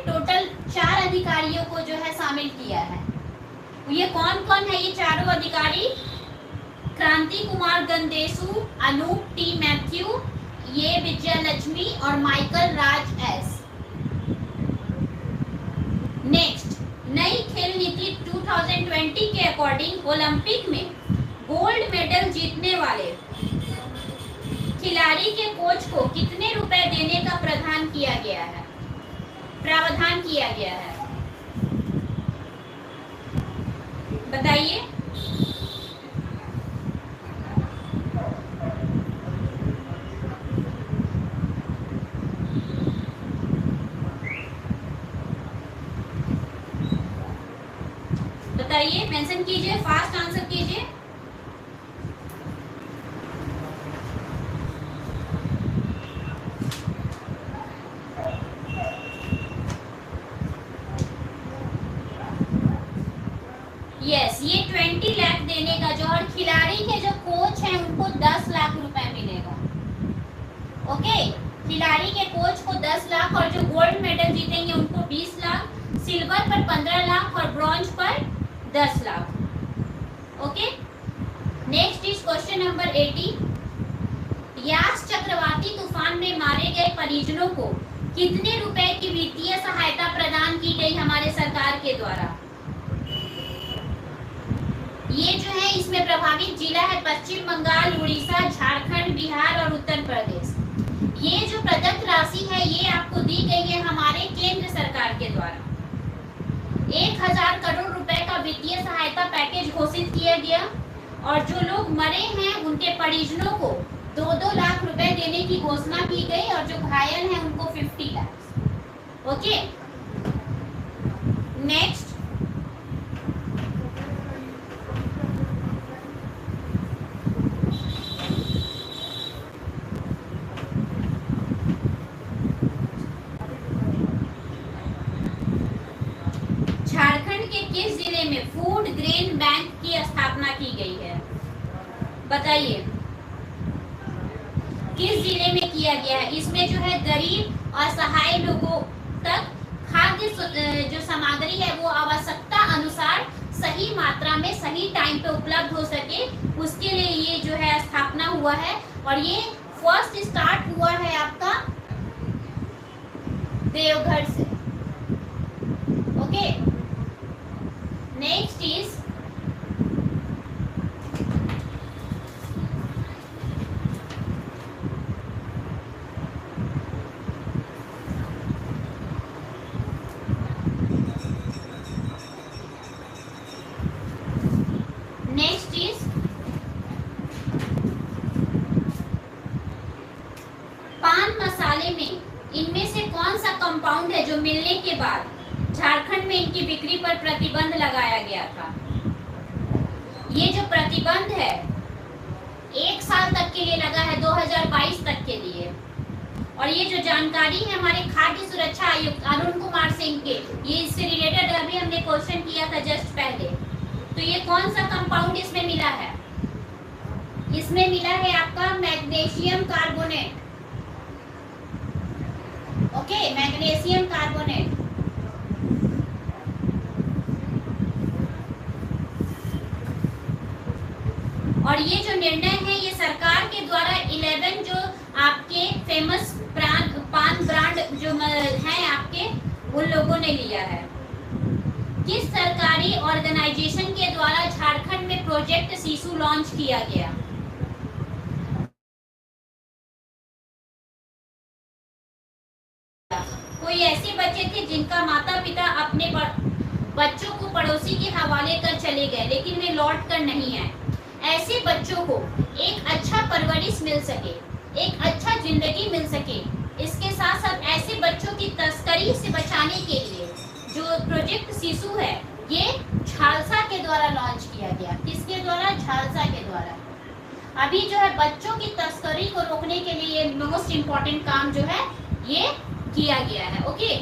Speaker 1: टोटल 4 अधिकारियों को जो है शामिल किया है। ये कौन कौन है ये चारों अधिकारी? क्रांति कुमार गंदेसु, अनूप T मैथ्यू, ये विजयलक्ष्मी और माइकल राज S। नेक्स्ट, नई खेल नीति 2020 के अकॉर्डिंग ओलंपिक में गोल्ड मेडल जीतने वाले खिलाड़ी के कोच को कितने रुपए देने का प्रावधान किया गया है? बताइए। बताइए, मेंशन कीजिए, फास्ट आंसर कीजिए। यस, ये 20 लाख देने का जो, और खिलाड़ी के जो कोच हैं उनको 10 लाख रुपए मिलेगा। ओके, खिलाड़ी के कोच को 10 लाख और जो गोल्ड मेडल जीतेंगे उनको 20 लाख, सिल्वर पर 15 लाख और ब्रॉन्ज पर 10 lakh. Okay, next is question number 80। यास चक्रवाती तूफान में मारे गए परिजनों को कितने रुपए की वित्तीय सहायता प्रदान की गई हमारे सरकार के द्वारा? ये जो है इसमें प्रभावित जिला है पश्चिम बंगाल, उड़ीसा, झारखंड, बिहार और उत्तर प्रदेश। ये जो प्रदत्त राशि है ये आपको दी गई है हमारे केंद्र सरकार के द्वारा। 1000 करोड़ रुपए का वित्तीय सहायता पैकेज घोषित किया गया और जो लोग मरे हैं उनके परिजनों को 2-2 लाख रुपए देने की घोषणा की गई और जो घायल हैं उनको 50 लाख। ओके, नेक्स्ट, झारखंड के किस जिले में फूड ग्रेन बैंक की स्थापना की गई है? बताइए किस जिले में किया गया है? इसमें जो है गरीब और असहाय लोगों तक खाद्य जो सामग्री है वो आवश्यकता अनुसार सही मात्रा में सही टाइम पे उपलब्ध हो सके, उसके लिए ये जो है स्थापना हुआ है और ये फर्स्ट स्टार्ट हुआ है आपका देवघर से। ओके, नेक्स्ट इज पान मसाले में इनमें से कौन सा कंपाउंड है जो मिलने के बाद झारखंड में इनकी बिक्री पर प्रतिबंध लगाया गया था? ये जो प्रतिबंध है 1 साल तक के लिए लगा है, 2022 तक के लिए। और ये जो जानकारी है हमारे खाद्य सुरक्षा आयुक्त अरुण कुमार सिंह के, ये इससे रिलेटेड अभी हमने क्वेश्चन किया था जस्ट पहले। तो ये कौन सा कंपाउंड इसमें मिला है? इसमें मिला है आपका magnesium carbonate. Okay, magnesium carbonate. और ये जो निर्णय है ये सरकार के द्वारा 11 जो आपके फेमस पान ब्रांड जो हैं आपके, उन लोगों ने लिया है। किस सरकारी ऑर्गेनाइजेशन के द्वारा झारखंड में प्रोजेक्ट शिशु लॉन्च किया गया? कोई ऐसे बच्चे थे जिनका माता पिता अपने बच्चों को पड़ोसी के हवाले कर चले गए लेकिन वे लौट कर नहीं आए। ऐसे बच्चों को एक अच्छा परवरिश मिल सके, एक अच्छा जिंदगी मिल सके, इसके साथ साथ ऐसे बच्चों की तस्करी से बचाने के लिए जो प्रोजेक्ट शिशु है ये झालसा के द्वारा लॉन्च किया गया। किसके द्वारा? झालसा के द्वारा। अभी जो है बच्चों की तस्करी को रोकने के लिए मोस्ट इम्पोर्टेंट काम जो है ये किया गया है। ओके,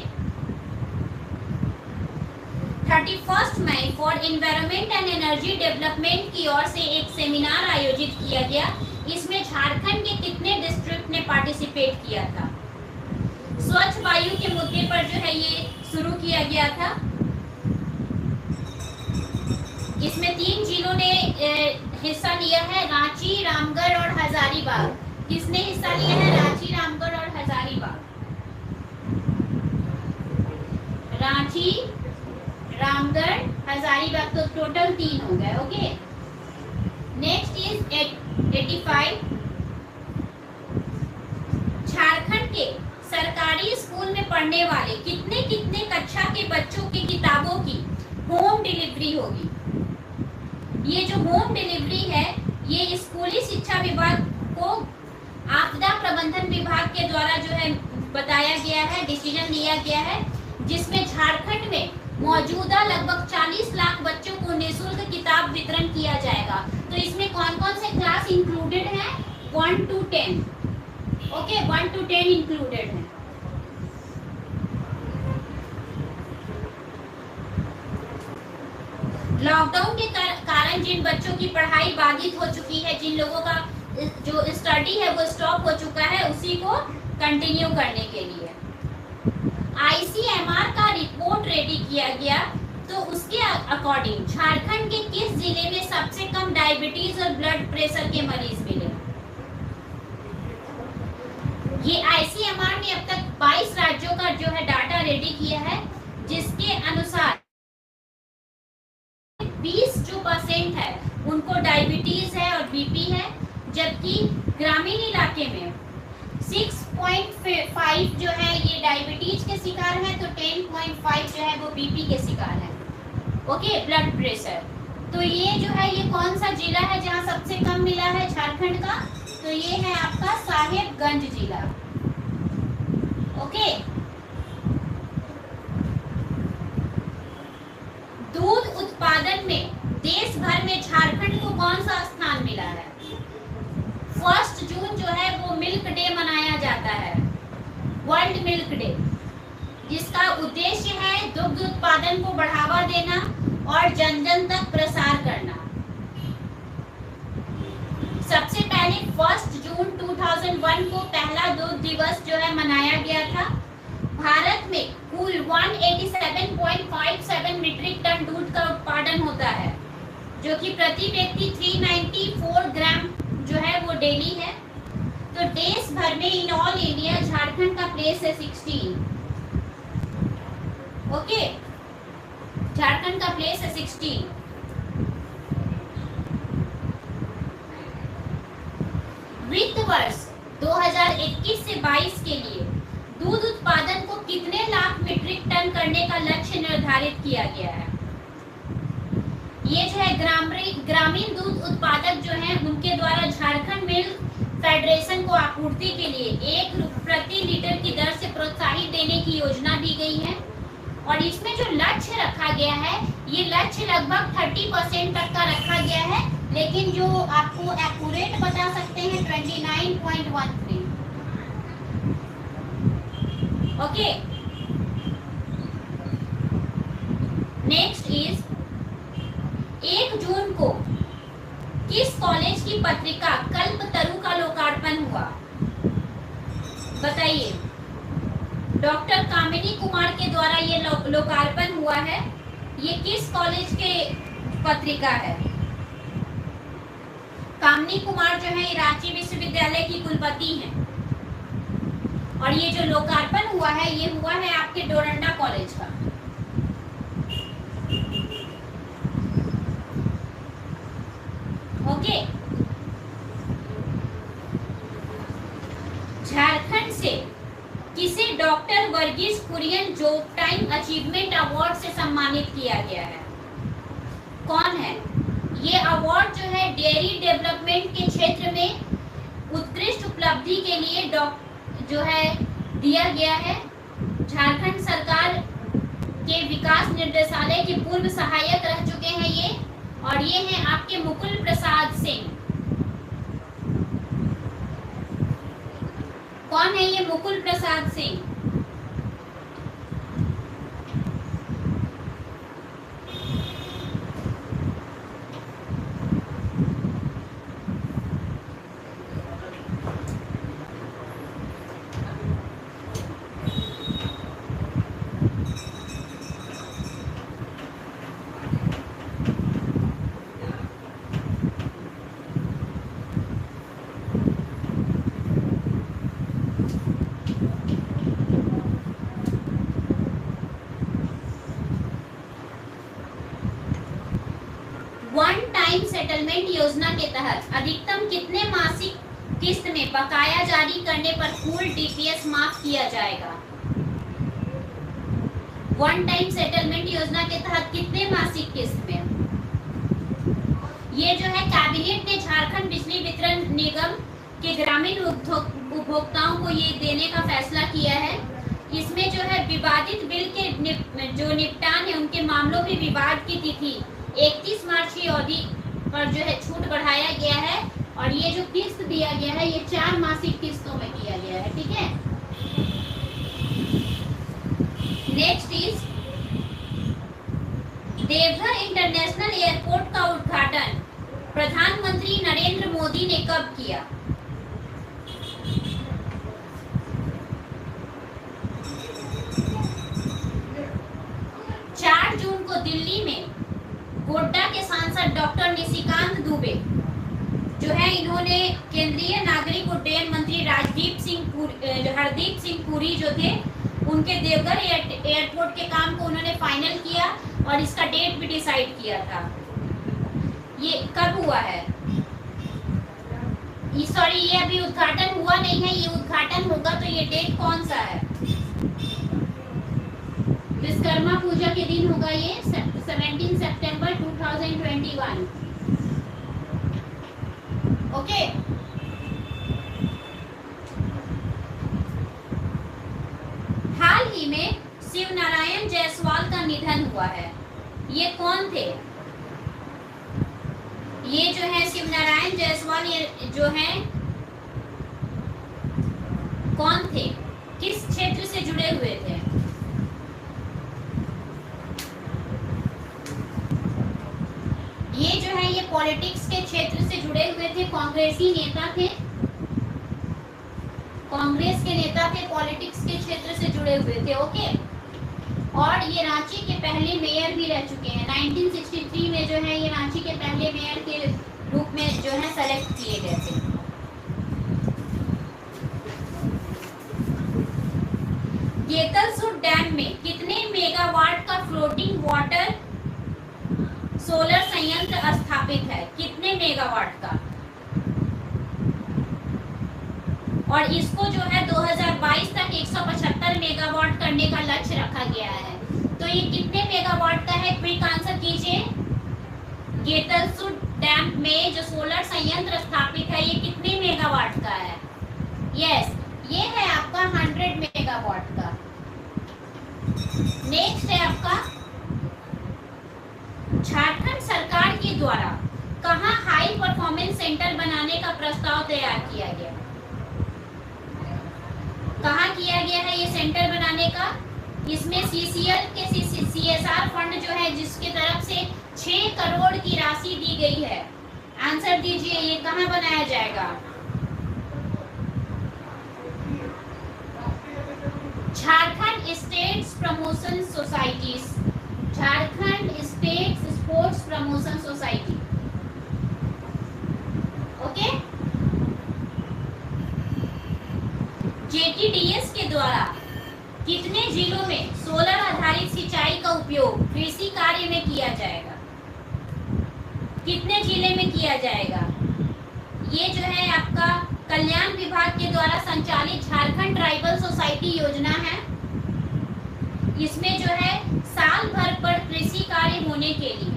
Speaker 1: 31 मई for environment and energy development की ओर से एक सेमिनार आयोजित किया गया। इसमें झारखंड के कितने डिस्ट्रिक्ट ने पार्टिसिपेट किया था? स्वच्छ वायु के मुद्दे पर जो है ये शुरू किया गया था। इसमें 3 जिलों ने हिस्सा लिया है, रांची, रामगढ़ और हजारीबाग। किसने हिस्सा लिया है? रांची, रामगढ़ और हजारीबाग। रांची, रामगढ़, हजारीबाग, तो टोटल 3 हो गए। Okay, next is 85। झारखंड के सरकारी स्कूल में पढ़ने वाले कितने कितने कक्षा के बच्चों की किताबों की होम डिलीवरी होगी? ये जो होम डिलीवरी है ये स्कूली शिक्षा विभाग को आपदा प्रबंधन विभाग के द्वारा जो है बताया गया है, डिसीजन लिया गया है, जिसमें झारखंड में मौजूदा लगभग 40 लाख बच्चों को निःशुल्क किताब वितरण किया जाएगा। तो इसमें कौन कौन से क्लास इंक्लूडेड हैं? 1 to 10। ओके, 1 to 10 इंक्लूडेड है। लॉकडाउन के कारण जिन बच्चों की पढ़ाई बाधित हो चुकी है, जिन लोगों का जो स्टडी है वो स्टॉप हो चुका है, उसी को कंटिन्यू करने के लिए ICMR का रिपोर्ट रेडी किया गया। तो उसके अकॉर्डिंग झारखंड के किस जिले में सबसे कम डायबिटीज और ब्लड प्रेशर के मरीज मिले? ये ICMR ने अब तक 22 राज्यों का जो है डाटा रेडी किया है, जिसके अनुसार 20% है उनको डायबिटीज है और बीपी है, जबकि ग्रामीण इलाके में 6.5 जो है ये डायबिटीज के शिकार है, तो 10.5 जो है वो बीपी के शिकार है। Okay, blood pressure. तो ये जो है ये कौन सा जिला है जहाँ सबसे कम मिला है झारखंड का? तो ये है आपका साहेबगंज जिला। ओके, दूध उत्पादन में देश भर में झारखंड को कौन सा स्थान मिला है? 1 जून जो है वो मिल्क डे मनाया जाता है, वर्ल्ड मिल्क डे, जिसका उद्देश्य है दुग्ध उत्पादन को बढ़ावा देना और जन जन तक प्रसार करना। सबसे पहले 1 जून 2001 को पहला दूध दिवस जो है मनाया गया था। भारत में कुल 187.57 मीट्रिक टन दूध का उत्पादन होता है, जो कि प्रति व्यक्ति 394 ग्राम जो है वो डेली है। तो देश भर में इन ऑल इंडिया झारखंड का प्लेस है 16। ओके, झारखंड का प्लेस है 16। वित्त वर्ष 2021 से 22 के लिए दूध उत्पादन को कितने लाख मीट्रिक टन करने का लक्ष्य निर्धारित किया गया है? ये जो है ग्रामीण दूध उत्पादक जो हैं उनके द्वारा झारखंड मिल्क फेडरेशन को आपूर्ति के लिए 1 रुपये प्रति लीटर की दर से प्रोत्साहित देने की योजना दी गई है। और इसमें जो लक्ष्य रखा गया है, ये लक्ष्य लगभग 30% तक का रखा गया है, लेकिन जो आपको एक्यूरेट बता सकते हैं 29.13। ओके, नेक्स्ट इज 1 जून को किस कॉलेज की पत्रिका कल्पतरु का लोकार्पण हुआ? बताइए। डॉक्टर कामिनी कुमार के द्वारा ये लोकार्पण हुआ है। ये किस कॉलेज के पत्रिका है? कामिनी कुमार जो है रांची विश्वविद्यालय की कुलपति हैं। और ये जो लोकार्पण हुआ है ये हुआ है आपके डोरंडा कॉलेज का। ओके, झारखंड से किसे doctor Verghese Kurien job time achievement award से सम्मानित किया गया है? कौन है? ये अवार्ड जो है डेयरी डेवलपमेंट के क्षेत्र में उत्कृष्ट उपलब्धि के लिए जो है दिया गया है। झारखंड सरकार के विकास निर्देशालय के पूर्व सहायक रह चुके हैं ये, और ये हैं आपके मुकुल प्रसाद सिंह। कौन है ये Mukul Prasad Singh? One time settlement योजना के तहत अधिकतम कितने मासिक किस्त में बकाया जारी करने पर कुल डीपीएस माफ किया जाएगा? वन टाइम सेटलमेंट योजना के तहत कितने मासिक किस्त में? ये जो है कैबिनेट ने झारखंड बिजली वितरण निगम के ग्रामीण उपभोक्ताओं को ये देने का फैसला किया है। इसमें जो है विवादित बिल के जो निपटान है उनके मामलों में विवाद की तिथि 31 मार्च की अवधि पर जो है छूट बढ़ाया गया है। और ये जो किस्त दिया गया है ये 4 मासिक किस्तों में किया गया है। ठीक है, next is Deoghar international airport का उद्घाटन प्रधानमंत्री नरेंद्र मोदी ने कब किया? जून को दिल्ली में गोड्डा के सांसद डॉक्टर निशिकांत दुबे जो है इन्होंने केंद्रीय नागरिक उड्डयन मंत्री हरदीप सिंह पुरी जो थे उनके देवघर एयरपोर्ट के काम को उन्होंने फाइनल किया और इसका डेट भी डिसाइड किया था। ये कब हुआ है? सॉरी, ये अभी उद्घाटन हुआ नहीं है, ये उद्घाटन होगा। तो ये डेट कौन सा है? विश्वकर्मा पूजा के दिन होगा ये 17 ओके। हाल ही में शिवनारायण जायसवाल का निधन हुआ है। ये कौन थे? ये जो है शिवनारायण जायसवाल, ये जो है कौन थे, किस क्षेत्र से जुड़े हुए थे? ये जो है ये पॉलिटिक्स के क्षेत्र से जुड़े हुए थे, कांग्रेसी नेता थे, कांग्रेस के नेता थे, पॉलिटिक्स के क्षेत्र से जुड़े हुए थे। ओके। और ये रांची के पहले मेयर भी रह चुके हैं। 1963 में जो है ये रांची के पहले मेयर के रूप में जो है सेलेक्ट किए गए थे। गेतलसूद डैम में कितने मेगावाट का फ्लोटिंग वाटर सोलर संयंत्र स्थापित है? कितने मेगावाट का? और इसको जो है 2022 तक 175 मेगावाट करने का लक्ष्य रखा गया है। तो ये कितने मेगावाट का है? क्विक आंसर कीजिए। गेतलसूद डैम में जो सोलर संयंत्र स्थापित है ये कितने मेगावाट का है? यस, ये है आपका 100 मेगावाट का। नेक्स्ट है आपका, झारखंड सरकार के द्वारा कहाँ हाई परफॉर्मेंस सेंटर बनाने का प्रस्ताव तैयार किया गया? कहाँ किया गया है ये सेंटर बनाने का? इसमें CCL के CSR फंड जो है जिसके तरफ से 6 करोड़ की राशि दी गई है। आंसर दीजिए, ये कहाँ बनाया जाएगा? Jharkhand states promotion society, Jharkhand state sports promotion society. Okay. JTDS के द्वारा कितने जिलों में सोलर आधारित सिंचाई का उपयोग कृषि कार्य में किया जाएगा? कितने जिले में किया जाएगा? ये जो है आपका कल्याण विभाग के द्वारा संचालित झारखंड ट्राइबल सोसाइटी योजना है। इसमें जो है साल भर पर कृषि कार्य होने के लिए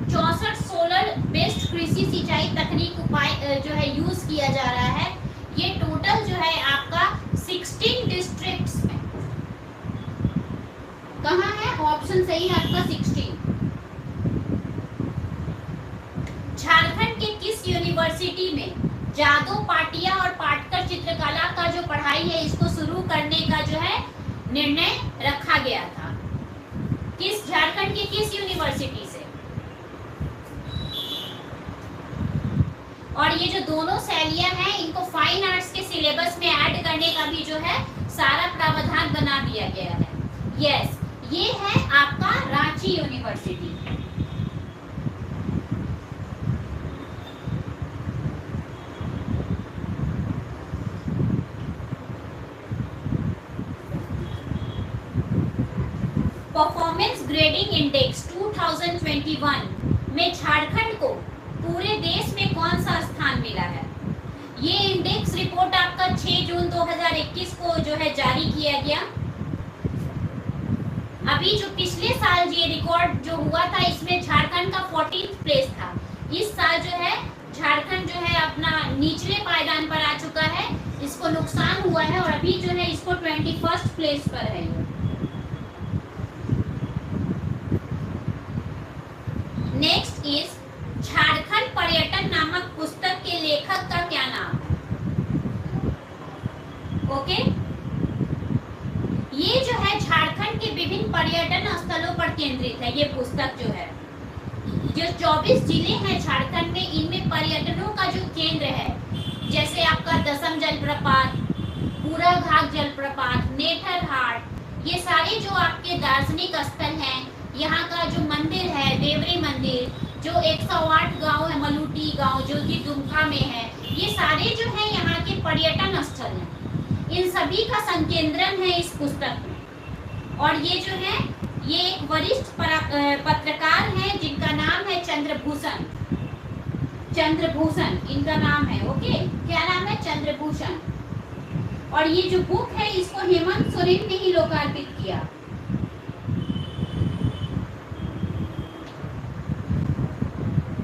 Speaker 1: 64 सोलर बेस्ड कृषि सिंचाई तकनीक उपाय जो है यूज किया जा रहा है। ये टोटल जो है आपका 16 डिस्ट्रिक्ट्स में, कहाँ है? ऑप्शन सही है आपका 16। झारखंड के किस यूनिवर्सिटी में जादव पाटिया और पाटकर चित्रकला का जो पढ़ाई है इसको शुरू करने का जो है निर्णय रखा गया था? किस झारखंड की किस यूनिवर्सिटी से? और ये जो दोनों शैलियां हैं इनको फाइन आर्ट्स के सिलेबस में ऐड करने का भी जो है सारा प्रावधान बना दिया गया है। यस, ये है आपका Ranchi university. Performance grading index 2021 में झारखंड को पूरे देश में कौन सा स्थान मिला है? ये इंडेक्स रिपोर्ट आपका 6 जून 2021 को जो है जारी किया गया। अभी जो पिछले साल ये रिकॉर्ड जो हुआ था इसमें झारखंड का 14th प्लेस था। इस साल जो है झारखंड जो है अपना निचले पायदान पर आ चुका है, इसको नुकसान हुआ है और अभी जो है इसको 21st प्लेस पर है। नेक्स्ट इज झारखंड पर्यटन नामक पुस्तक के लेखक का क्या नाम है? ओके। ये जो है झारखंड के विभिन्न पर्यटन स्थलों पर केंद्रित है। ये पुस्तक जो है, जो 24 जिले हैं झारखंड में, इनमें पर्यटनों का जो केंद्र है, जैसे आपका दसम जलप्रपात, पूरा घाट जलप्रपात, नेठरहाट, ये सारे जो आपके दार्शनिक स्थल हैं, यहाँ का जो मंदिर है देवरी मंदिर, जो 108 गांव है, मलूटी गांव जो कि दुमका में है, ये सारे जो है यहाँ के पर्यटन स्थल हैं। इन सभी का संकेंद्रण है इस पुस्तक में। और ये जो है ये एक वरिष्ठ पत्रकार हैं जिनका नाम है चंद्रभूषण, चंद्रभूषण इनका नाम है। ओके, क्या नाम है? चंद्रभूषण। और ये जो बुक है इसको हेमंत सोरेन ने ही लोकार्पित किया।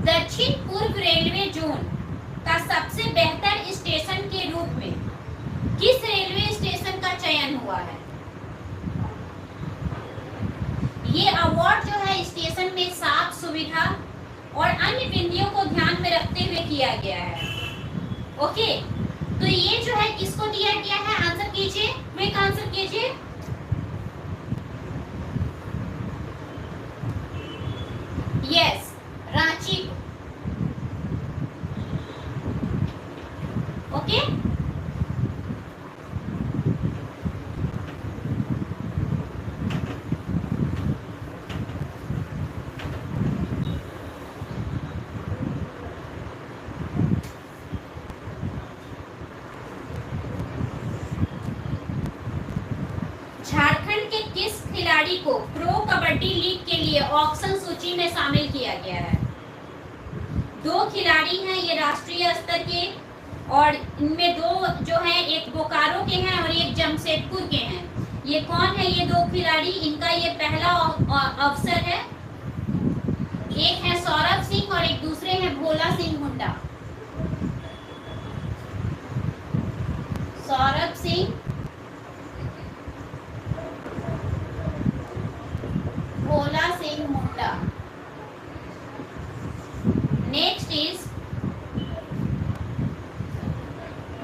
Speaker 1: दक्षिण पूर्व रेलवे जोन का सबसे बेहतर स्टेशन के रूप में किस रेलवे स्टेशन का चयन हुआ है? ये अवार्ड जो है स्टेशन में साफ सुविधा और अन्य बिंदुओं को ध्यान में रखते हुए किया गया है। ओके, तो ये जो है किसको दिया गया है? आंसर कीजिए, क्विक आंसर कीजिए। यस, रांची को। ओके, झारखंड के किस खिलाड़ी को प्रो कबड्डी लीग के लिए ऑक्शन सूची में शामिल किया गया है? 2 खिलाड़ी हैं ये राष्ट्रीय स्तर के, और इनमें 2 जो हैं एक बोकारो के हैं और एक जमशेदपुर के हैं। ये कौन है ये 2 खिलाड़ी? इनका ये पहला अवसर है। एक है सौरभ सिंह और एक दूसरे हैं भोला सिंह मुंडा। सौरभ सिंह, भोला सिंह मुंडा। नेक्स्ट इज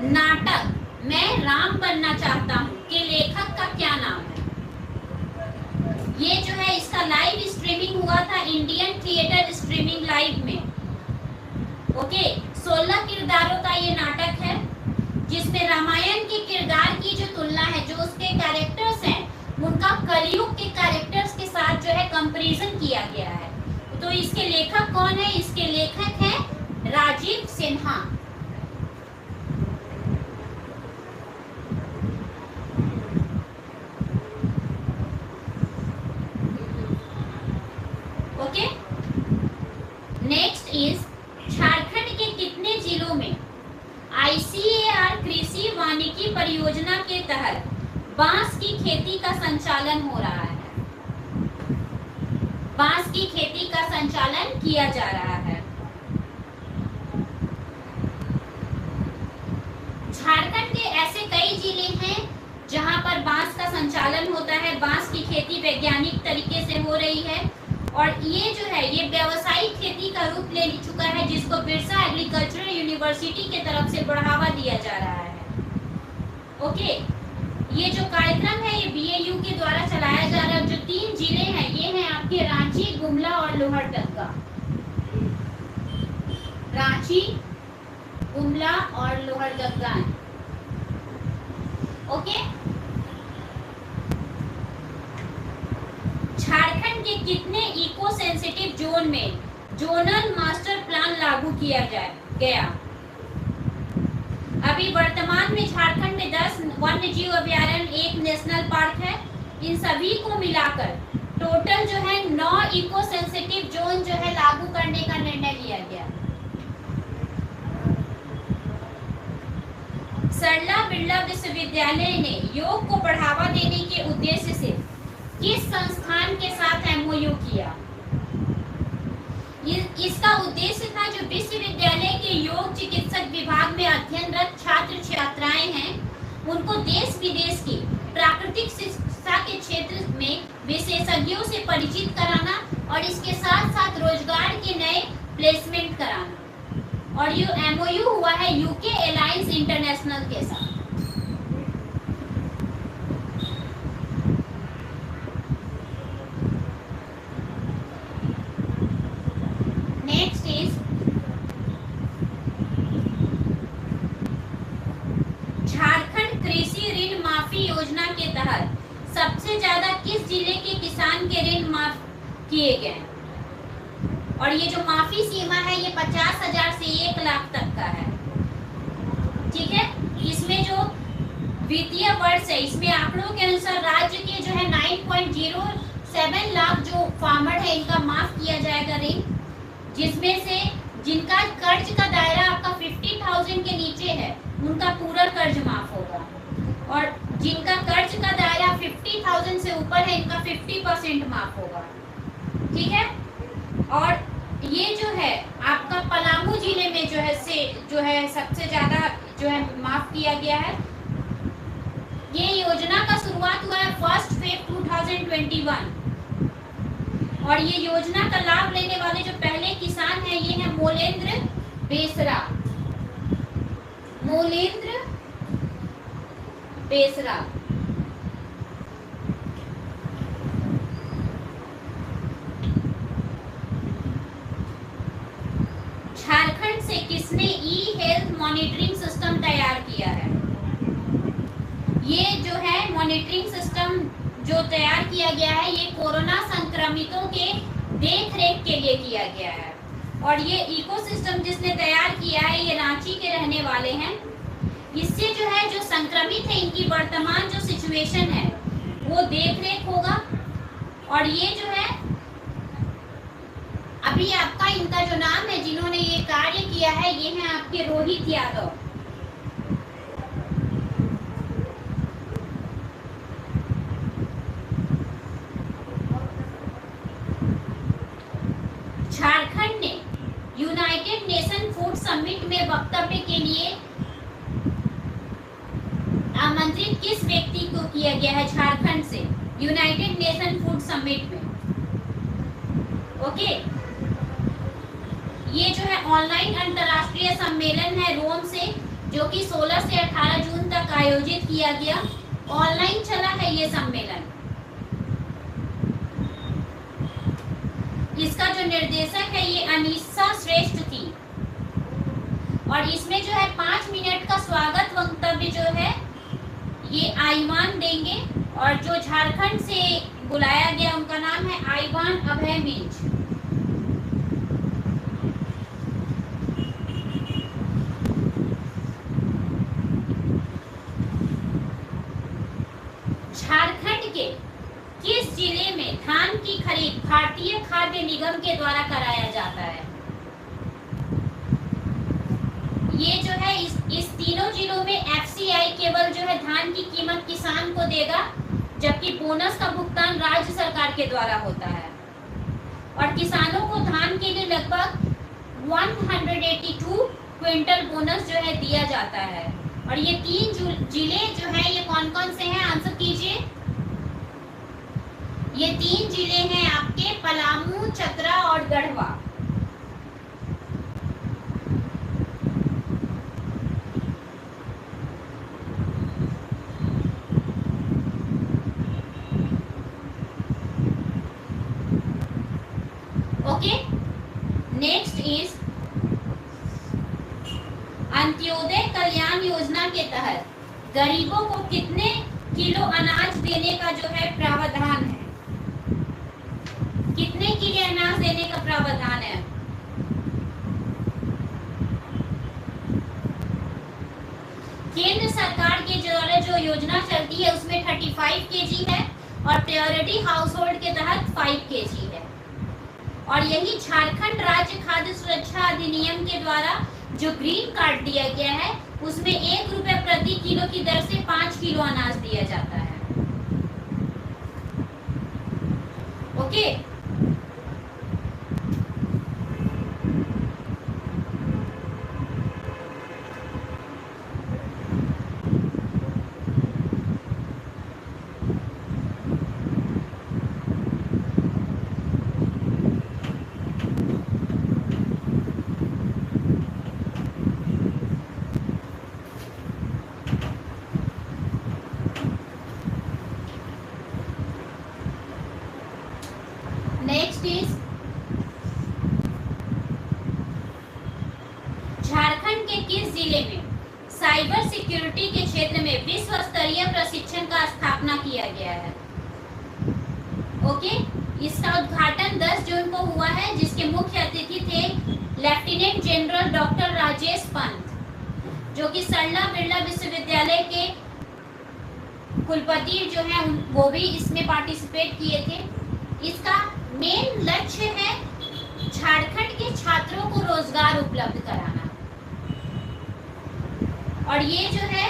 Speaker 1: नाटक मैं राम बनना चाहता हूँ के लेखक का क्या नाम है? ये जो है इसका लाइव स्ट्रीमिंग हुआ था इंडियन थिएटर स्ट्रीमिंग लाइव में। ओके, 16 किरदारों का ये नाटक है जिसमें रामायण के किरदार की जो तुलना है, जो उसके कैरेक्टर्स हैं उनका कलयुग के कैरेक्टर्स के साथ जो है कंपैरिजन किया गया है। तो इसके लेखक कौन है? इसके लेखक हैं Rajeev Sinha. Okay, next is Jharkhand के कितने जिलों में ICAR कृषि वानिकी परियोजना के तहत बांस की खेती का संचालन हो रहा है? बांस की खेती का संचालन किया जा रहा है। झारखंड के ऐसे कई जिले हैं जहां पर बांस का संचालन होता है, बांस की खेती वैज्ञानिक तरीके से हो रही है, और ये जो है ये व्यावसायिक खेती का रूप ले चुका है जिसको बिरसा एग्रीकल्चरल यूनिवर्सिटी के तरफ से बढ़ावा दिया जा रहा है। ओके, ये जो कार्यक्रम है ये BAU के द्वारा चलाया जा रहा है। जो 3 जिले हैं ये हैं आपके रांची, गुमला और लोहरदगा। रांची, गुमला और लोहरदगा। ओके, झारखंड के कितने इको सेंसिटिव जोन में जोनल मास्टर प्लान लागू किया गया? अभी वर्तमान में झारखंड में 10 वन्य जीव अभयारण्य, 1 नेशनल पार्क है। इन सभी को मिलाकर टोटल जो है 9 इको सेंसिटिव जोन जो है लागू करने का निर्णय लिया गया। सरला बिरला विश्वविद्यालय ने योग को बढ़ावा देने के उद्देश्य से किस संस्थान के साथ MOU किया? इसका उद्देश्य था जो विश्वविद्यालय के योग चिकित्सक विभाग में अध्ययनरत छात्र छात्राएं हैं उनको देश विदेश की प्राकृतिक चिकित्सा के क्षेत्र में विशेषज्ञों से परिचित कराना और इसके साथ साथ रोजगार के नए प्लेसमेंट कराना। और ये MOU हुआ है UK एलायंस इंटरनेशनल के साथ। नेक्स्ट इज झारखंड कृषि ऋण माफी योजना के तहत सबसे ज्यादा किस जिले के किसान के ऋण माफ किए गए? और ये जो माफी सीमा है ये 50,000 से 1 लाख तक का है। ठीक है, इसमें जो वित्तीय वर्ष है इसमें आंकड़ों के अनुसार राज्य के जो है 9.07 लाख जो फार्मर है इनका माफ किया जाएगा ऋण, जिसमें से जिनका कर्ज का दायरा आपका 50,000 के नीचे है उनका पूरा कर्ज माफ होगा, और जिनका कर्ज का दायरा 50,000 से ऊपर है इनका 50% माफ होगा। ठीक है, और ये जो है आपका पलामू जिले में जो है सबसे ज्यादा जो है माफ किया गया है। ये योजना का शुरुआत हुआ है 1 February 2021 और ये योजना का लाभ लेने वाले जो पहले किसान हैं ये है मोलेंद्र बेसरा। मोलेंद्र बेसरा। झारखंड से किसने ई हेल्थ मॉनिटरिंग सिस्टम तैयार किया है? ये जो है मॉनिटरिंग सिस्टम जो तैयार किया गया है ये कोरोना संक्रमितों के देख रेख के लिए किया गया है और ये इकोसिस्टम जिसने तैयार किया है ये रांची के रहने वाले हैं। इससे जो है जो संक्रमित है इनकी वर्तमान जो सिचुएशन है वो देख रेख होगा और ये जो है अभी आपका इनका जो नाम है जिन्होंने ये कार्य किया है ये है आपके रोहित यादव। झारखंड ने यूनाइटेड नेशन फूड समिट में वक्तव्य के लिए आमंत्रित किस व्यक्ति को किया गया है झारखंड से यूनाइटेड नेशन फूड समिट में? ओके ये जो है ऑनलाइन अंतर्राष्ट्रीय सम्मेलन है रोम से जो कि 16 से 18 जून तक आयोजित किया गया। ऑनलाइन चला है ये सम्मेलन। इसका जो निर्देशक है ये अनीसा श्रेष्ठ थी और इसमें जो है 5 मिनट का स्वागत वक्तव्य जो है ये आईवान देंगे और जो झारखंड से बुलाया गया उनका नाम है आईवान अभय मिंज। झारखंड के किस जिले में धान की खरीद भारतीय खाद्य निगम के द्वारा कराया जाता है? ये जो है इस तीनों जिलों में एफसीआई केवल जो है धान की कीमत किसान को देगा जबकि बोनस का भुगतान राज्य सरकार के द्वारा होता है और किसानों को धान के लिए लगभग 182 क्विंटल बोनस जो है दिया जाता है। और ये 3 जिले जो है ये कौन कौन से हैं आंसर कीजिए। ये 3 जिले हैं आपके पलामू, चतरा और गढ़वा। ओके नेक्स्ट इज अंत्योदय कल्याण योजना के तहत गरीबों को कितने किलो अनाज देने का जो है प्रावधान है? कितने किलो अनाज देने का प्रावधान है? केंद्र सरकार के द्वारा जो योजना चलती है उसमें 35 kg है और प्रायोरिटी हाउस होल्ड के तहत 5 kg है और यही झारखंड राज्य खाद्य सुरक्षा अधिनियम के द्वारा जो ग्रीन कार्ड दिया गया है उसमें 1 रुपए प्रति किलो की दर से 5 किलो अनाज दिया जाता है। ओके नेक्स्ट इज झारखंड के किस जिले में साइबर सिक्योरिटी के क्षेत्र में विश्व स्तरीय प्रशिक्षण का स्थापना किया गया है? ओके इसका उद्घाटन 10 जून को हुआ है जिसके मुख्य अतिथि थे lieutenant general doctor Rajesh Pant जो कि सरला बिरला विश्वविद्यालय के कुलपति जो है वो भी इसमें पार्टिसिपेट किए थे। इसका मेन लक्ष्य है झारखंड के छात्रों को रोजगार उपलब्ध कराना और ये जो है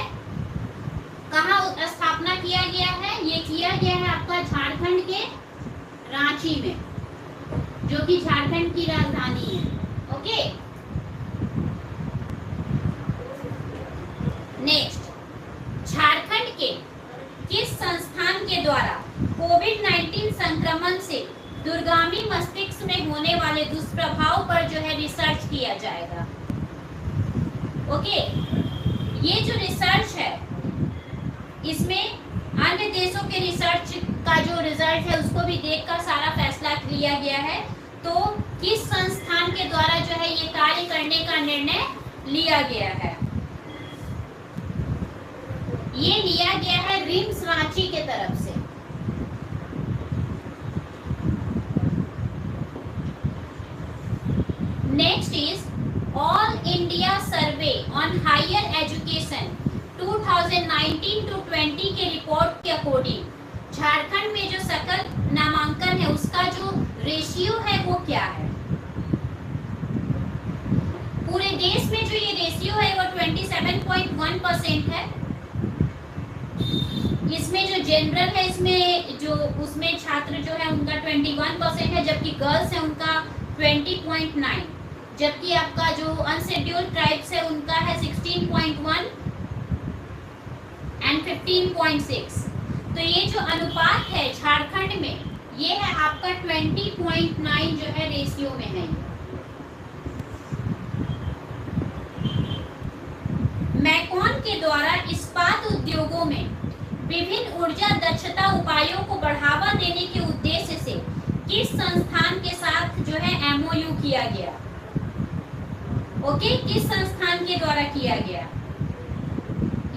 Speaker 1: कहाँ स्थापना किया गया है? ये किया गया है आपका झारखंड के रांची में जो कि झारखंड की राजधानी है। ओके संक्रमण से दूरगामी मस्तिष्क में होने वाले दुष्प्रभाव पर जो है रिसर्च किया जाएगा। ओके, ये जो रिसर्च है इसमें अन्य देशों के रिसर्च का जो रिजल्ट है उसको भी देखकर सारा फैसला लिया गया है। तो किस संस्थान के द्वारा जो है ये कार्य करने का निर्णय लिया गया है? ये लिया गया है रिम्स रांची के तरफ से। Next is all India survey on higher education 2019 to 20 के रिपोर्ट के अकॉर्डिंग झारखंड में जो सकल नामांकन है उसका जो रेशियो है वो क्या है? पूरे देश में जो ये रेशियो है वो 27.1% है। इसमें जो जनरल है इसमें जो उसमें छात्र जो है उनका 21% है, जबकि गर्ल्स है उनका 20.9, जबकि आपका जो अनशेड्यूल्ड ट्राइब्स है उनका है 16.1 एंड 15.6। तो ये जो अनुपात है झारखंड में ये है आपका 20.9 जो है रेशियो में है। मैकॉन के द्वारा इस्पात उद्योगों में विभिन्न ऊर्जा दक्षता उपायों को बढ़ावा देने के उद्देश्य से किस संस्थान के साथ जो है एमओयू किया गया? ओके, किस संस्थान के द्वारा किया गया?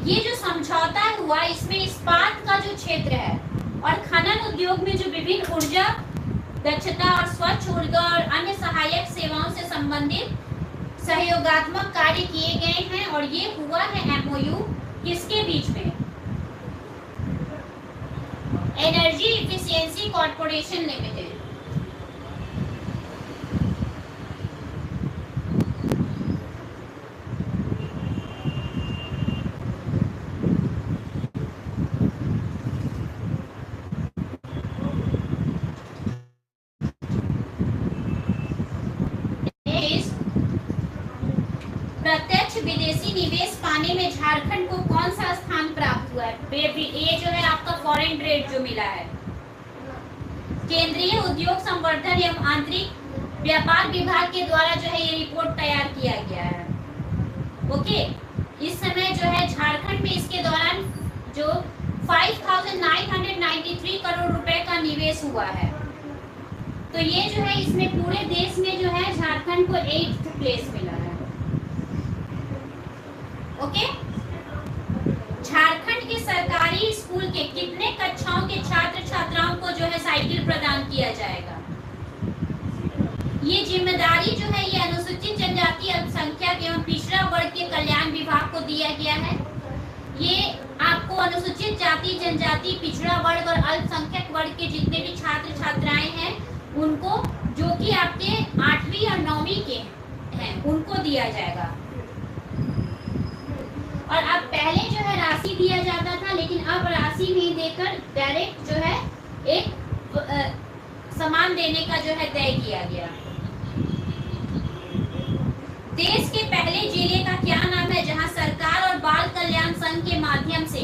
Speaker 1: ये जो समझौता हुआ इसमें इस्पात का जो क्षेत्र है और खनन उद्योग में जो विभिन्न ऊर्जा दक्षता और स्वच्छ ऊर्जा और अन्य सहायक सेवाओं से संबंधित सहयोगात्मक कार्य किए गए हैं। और ये हुआ है एमओयू किसके बीच में? Energy efficiency corporation limited. प्रत्यक्ष विदेशी निवेश पाने में झारखंड को कौन सा स्थान प्राप्त हुआ है? ये जो है आपका फॉरेन ट्रेड जो मिला है। केंद्रीय उद्योग संवर्धन एवं आंतरिक व्यापार विभाग के द्वारा जो है ये रिपोर्ट तैयार किया गया है। ओके, इस समय जो है झारखंड में इसके दौरान जो 5,993 करोड़ रुपए का निवेश हुआ है। तो ये जो है इसमें पूरे देश में जो है झारखंड को 8th प्लेस मिला है। ओके, झारखंड के सरकारी स्कूल के कितने कक्षाओं के छात्र छात्राओं को जो है साइकिल प्रदान किया जाएगा? ये जिम्मेदारी जो है ये अनुसूचित जनजाति, अल्पसंख्यक एवं पिछड़ा वर्ग के कल्याण विभाग को दिया गया है। ये आपको अनुसूचित जाति, जनजाति, पिछड़ा वर्ग और अल्पसंख्यक वर्ग के जितने भी छात्र छात्राएं हैं उनको, जो कि आपके 8वीं और 9वीं के हैं, उनको दिया जाएगा। और अब पहले जो है राशि दिया जाता था, लेकिन अब राशि नहीं देकर डायरेक्ट जो है एक सामान देने का जो है तय किया गया। देश के पहले जिले का क्या नाम है जहां सरकार और बाल कल्याण संघ के माध्यम से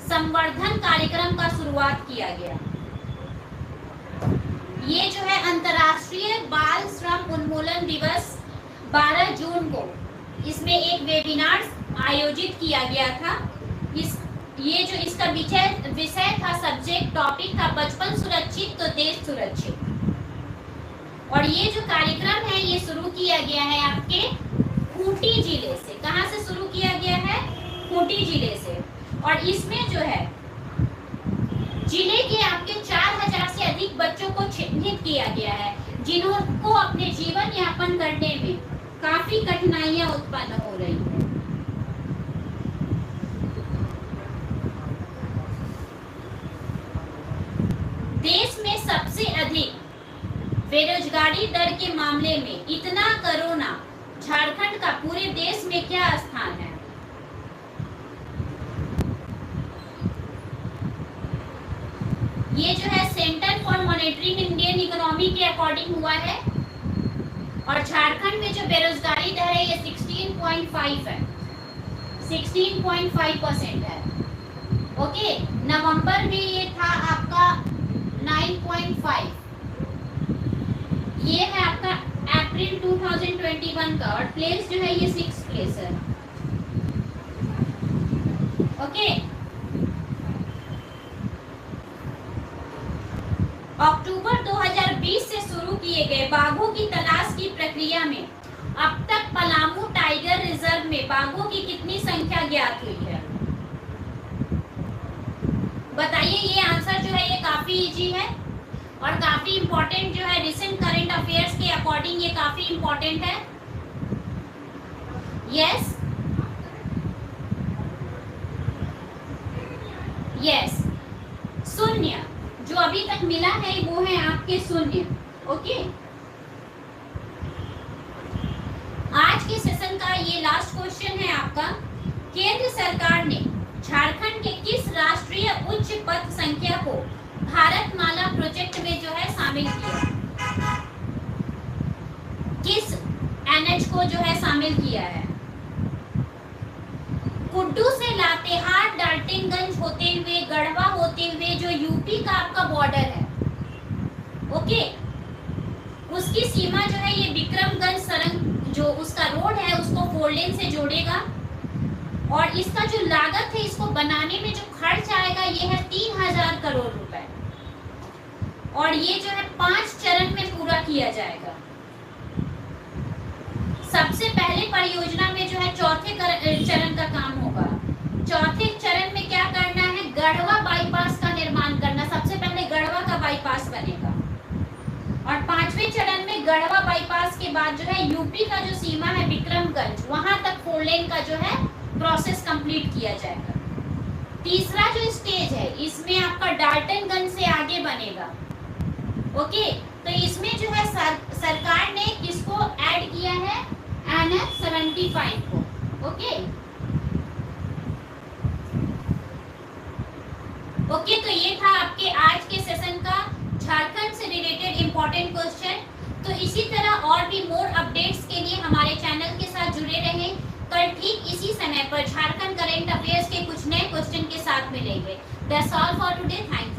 Speaker 1: संवर्धन कार्यक्रम का शुरुआत किया गया? ये जो है अंतर्राष्ट्रीय बाल श्रम उन्मूलन दिवस 12 जून को इसमें एक वेबिनार आयोजित किया गया था। ये जो इसका विषय था, सब्जेक्ट टॉपिक था बचपन सुरक्षित तो देश सुरक्षित। और ये जो कार्यक्रम है ये शुरू किया गया है आपके खूंटी जिले से। कहाँ से शुरू किया गया है? खूंटी जिले से। और इसमें जो है जिले के आपके 4000 से अधिक बच्चों को चिन्हित किया गया है जिनको अपने जीवन यापन करने में काफी कठिनाइयां उत्पन्न हो रही है। देश में सबसे अधिक बेरोजगारी दर के मामले में इतना कोरोना झारखंड का पूरे देश में क्या स्थान है? ये जो है centre for monitoring Indian economy के अकॉर्डिंग हुआ है। और झारखंड में जो बेरोजगारी दर है ये 16.5 है, 16.5% है। ओके, नवंबर में ये था आपका 9.5। ये है आपका अप्रैल 2021 का, और प्लेस जो है ये 6 प्लेस है। ओके, अक्टूबर 2020 से शुरू किए गए बाघों की तलाश की प्रक्रिया में अब तक पलामू टाइगर रिजर्व में बाघों की कितनी संख्या ज्ञात हुई है? बताइए। ये आंसर जो है ये काफी इजी है और काफी इंपॉर्टेंट जो है, रिसेंट करंट अफेयर्स के अकॉर्डिंग ये काफी इंपॉर्टेंट है। यस यस, शून्य जो अभी तक मिला है वो है आपके शून्य। ओके, आज के सेशन का ये लास्ट क्वेश्चन है आपका। केंद्र सरकार ने झारखंड के किस राष्ट्रीय उच्च पथ संख्या को भारतमाला प्रोजेक्ट में जो है शामिल किया? किस एनएच को जो है शामिल किया है? कुड्डू से लातेहार डाल्टनगंज होते हुए गढ़वा होते हुए जो यूपी का आपका बॉर्डर है, ओके, उसकी सीमा जो है ये विक्रमगंज सरंग जो उसका रोड है उसको 4 लेन से जोड़ेगा। और इसका जो लागत है इसको बनाने में जो खर्च आएगा ये है 3000 करोड़ रुपए, और ये जो है 5 चरण में पूरा किया जाएगा। सबसे पहले परियोजना में जो है चौथे चरण का काम होगा। चौथे चरण में क्या करना है? गढ़वा बाईपास का निर्माण करना। सबसे पहले गढ़वा का बाईपास बनेगा, और 5वें चरण में गढ़वा बाईपास के बाद जो है यूपी का जो सीमा है विक्रमगंज वहां तक 4 लेन का जो है प्रोसेस कंप्लीट किया जाएगा। तीसरा जो स्टेज है इसमें आपका डाल्टनगंज से आगे बनेगा। ओके, तो इसमें जो है सरकार ने किसको ऐड किया है? NH 75 को। ओके ओके, तो ये था आपके आज के सेशन का झारखंड से रिलेटेड इंपॉर्टेंट क्वेश्चन। तो इसी तरह और भी मोर अपडेट्स के लिए हमारे चैनल के साथ जुड़े रहें। कल ठीक इसी समय पर झारखंड करंट अफेयर्स के कुछ नए क्वेश्चन के साथ मिलेंगे। That's all for today. Thank you.